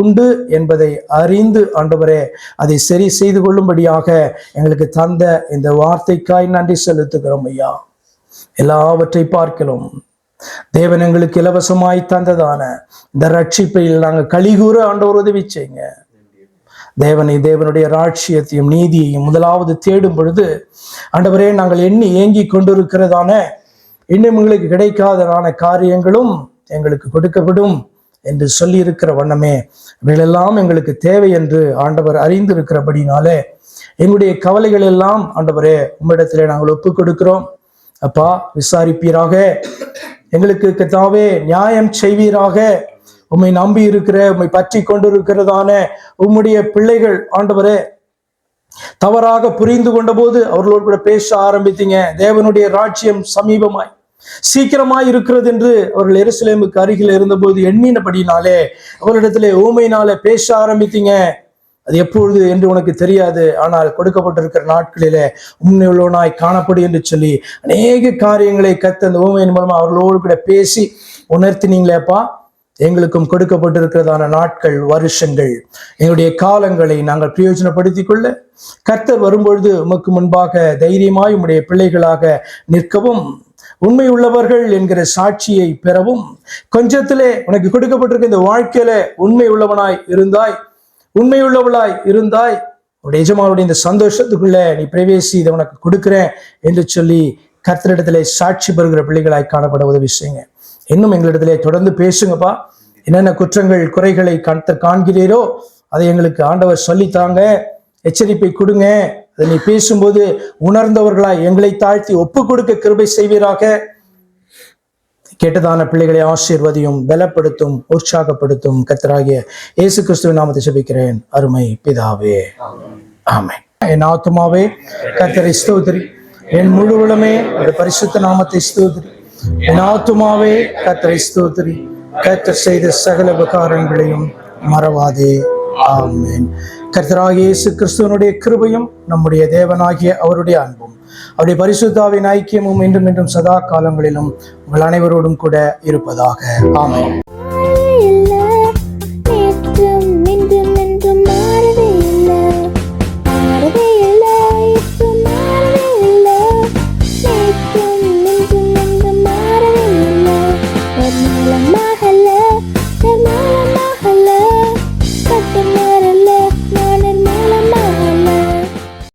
உண்டு என்பதை அறிந்து ஆண்டவரே அதை சரி செய்து கொள்ளும்படியாக எங்களுக்கு தந்த இந்த வார்த்தைக்காய் நன்றி செலுத்துகிறோம் ஐயா. எல்லாவற்றை பார்க்கலாம் தேவன் எங்களுக்கு இலவசமாய் தந்ததான இந்த ரட்சிப்பையில் நாங்கள் கலிகூற ஆண்டவர் உதவி செய்யுங்க. தேவனுடைய ராட்சியத்தையும் நீதியையும் முதலாவது தேடும் பொழுது ஆண்டவரே, நாங்கள் எண்ணி ஏங்கி கொண்டிருக்கிறதான இன்னும் எங்களுக்கு கிடைக்காததான காரியங்களும் எங்களுக்கு கொடுக்கப்படும் என்று சொல்லி இருக்கிற வண்ணமே இவைகளெல்லாம் எங்களுக்கு தேவை என்று ஆண்டவர் அறிந்திருக்கிறபடினாலே எங்களுடைய கவலைகள் எல்லாம் ஆண்டவரே உம்மிடத்திலே நாங்கள் ஒப்புக் கொடுக்கிறோம். அப்பா, விசாரிப்பீராக, எங்களுக்கு கர்த்தாவே நியாயம் செய்வீராக. உம்மை நம்பி இருக்கிற, உம்மை பற்றி கொண்டிருக்கிறதான உம்முடைய பிள்ளைகள் ஆண்டவரே தவறாக புரிந்து கொண்ட போது அவர்களோடு கூட பேச ஆரம்பித்தீங்க. தேவனுடைய ராஜ்யம் சமீபமாய் சீக்கிரமாய் இருக்கிறது என்று அவர்கள் எருசலேமுக்கு அருகில் இருந்தபோது எண்ணினபடினாலே அவர்களிடத்திலே ஊமையினாலே பேச ஆரம்பித்தீங்க. அது எப்பொழுது என்று உனக்கு தெரியாது, ஆனால் கொடுக்கப்பட்டிருக்கிற நாட்களிலே உண்மை உள்ளவனாய் காணப்படும் என்று சொல்லி அநேக காரியங்களை கத்த அந்த ஊமையின் மூலமா அவர்களோடு கூட பேசி உணர்த்தினீங்களேப்பா. எங்களுக்கும் கொடுக்கப்பட்டிருக்கிறதான நாட்கள், வருஷங்கள், எங்களுடைய காலங்களை நாங்கள் பிரயோஜனப்படுத்திக் கொள்ள கர்த்தர் வரும்பொழுது உமக்கு முன்பாக தைரியமாய் உம்முடைய பிள்ளைகளாக நிற்கவும், உண்மை உள்ளவர்கள் என்கிற சாட்சியை பெறவும், கொஞ்சத்திலே உனக்கு கொடுக்கப்பட்டிருக்க இந்த வாழ்க்கையில உண்மை உள்ளவனாய் இருந்தாய், உண்மை உள்ளவளாய் இருந்தாய், உடைய எஜமானுடைய இந்த சந்தோஷத்துக்குள்ள நீ பிரவேசி, இதை உனக்கு கொடுக்கிறேன் என்று சொல்லி கர்த்தரிடத்திலே சாட்சி பெறுகிற பிள்ளைகளாய் காணப்பட உதவி செய்யுங்க. இன்னும் எங்களிடத்திலே தொடர்ந்து பேசுங்கப்பா. என்னென்ன குற்றங்கள் குறைகளை கர்த்தர் காண்கிறீரோ அதை எங்களுக்கு ஆண்டவர் சொல்லித்தாங்க, எச்சரிப்பை கொடுங்க. அதை நீ பேசும்போது உணர்ந்தவர்களாய் எங்களை தாழ்த்தி ஒப்பு கொடுக்க கிருபை செய்வீராக. கேட்டதான பிள்ளைகளை ஆசீர்வதியும், பலப்படுத்தும், உற்சாகப்படுத்தும். கர்த்தராகிய இயேசு கிறிஸ்துவின் நாமத்தை ஜெபிக்கிறேன் அருமை பிதாவே, ஆமென். என் ஆத்துமாவே கர்த்தரை ஸ்தோத்திரி, என் முழு உளமே பரிசுத்த நாமத்தை ஸ்தோத்திரி. என் ஆத்துமாவே கர்த்தரை ஸ்தோத்திரி, கர்த்தர் செய்த சகல உபகாரங்களையும் மறவாதே. ஆமென். கர்த்தராகிய இயேசு கிறிஸ்துவனுடைய கிருபையும் நம்முடைய தேவனாகிய அவருடைய அன்பும் அவருடைய பரிசுத்தாவின் ஐக்கியமும் இன்றும் சதா காலங்களிலும் உங்கள் அனைவரோடும் கூட இருப்பதாக. ஆமென்.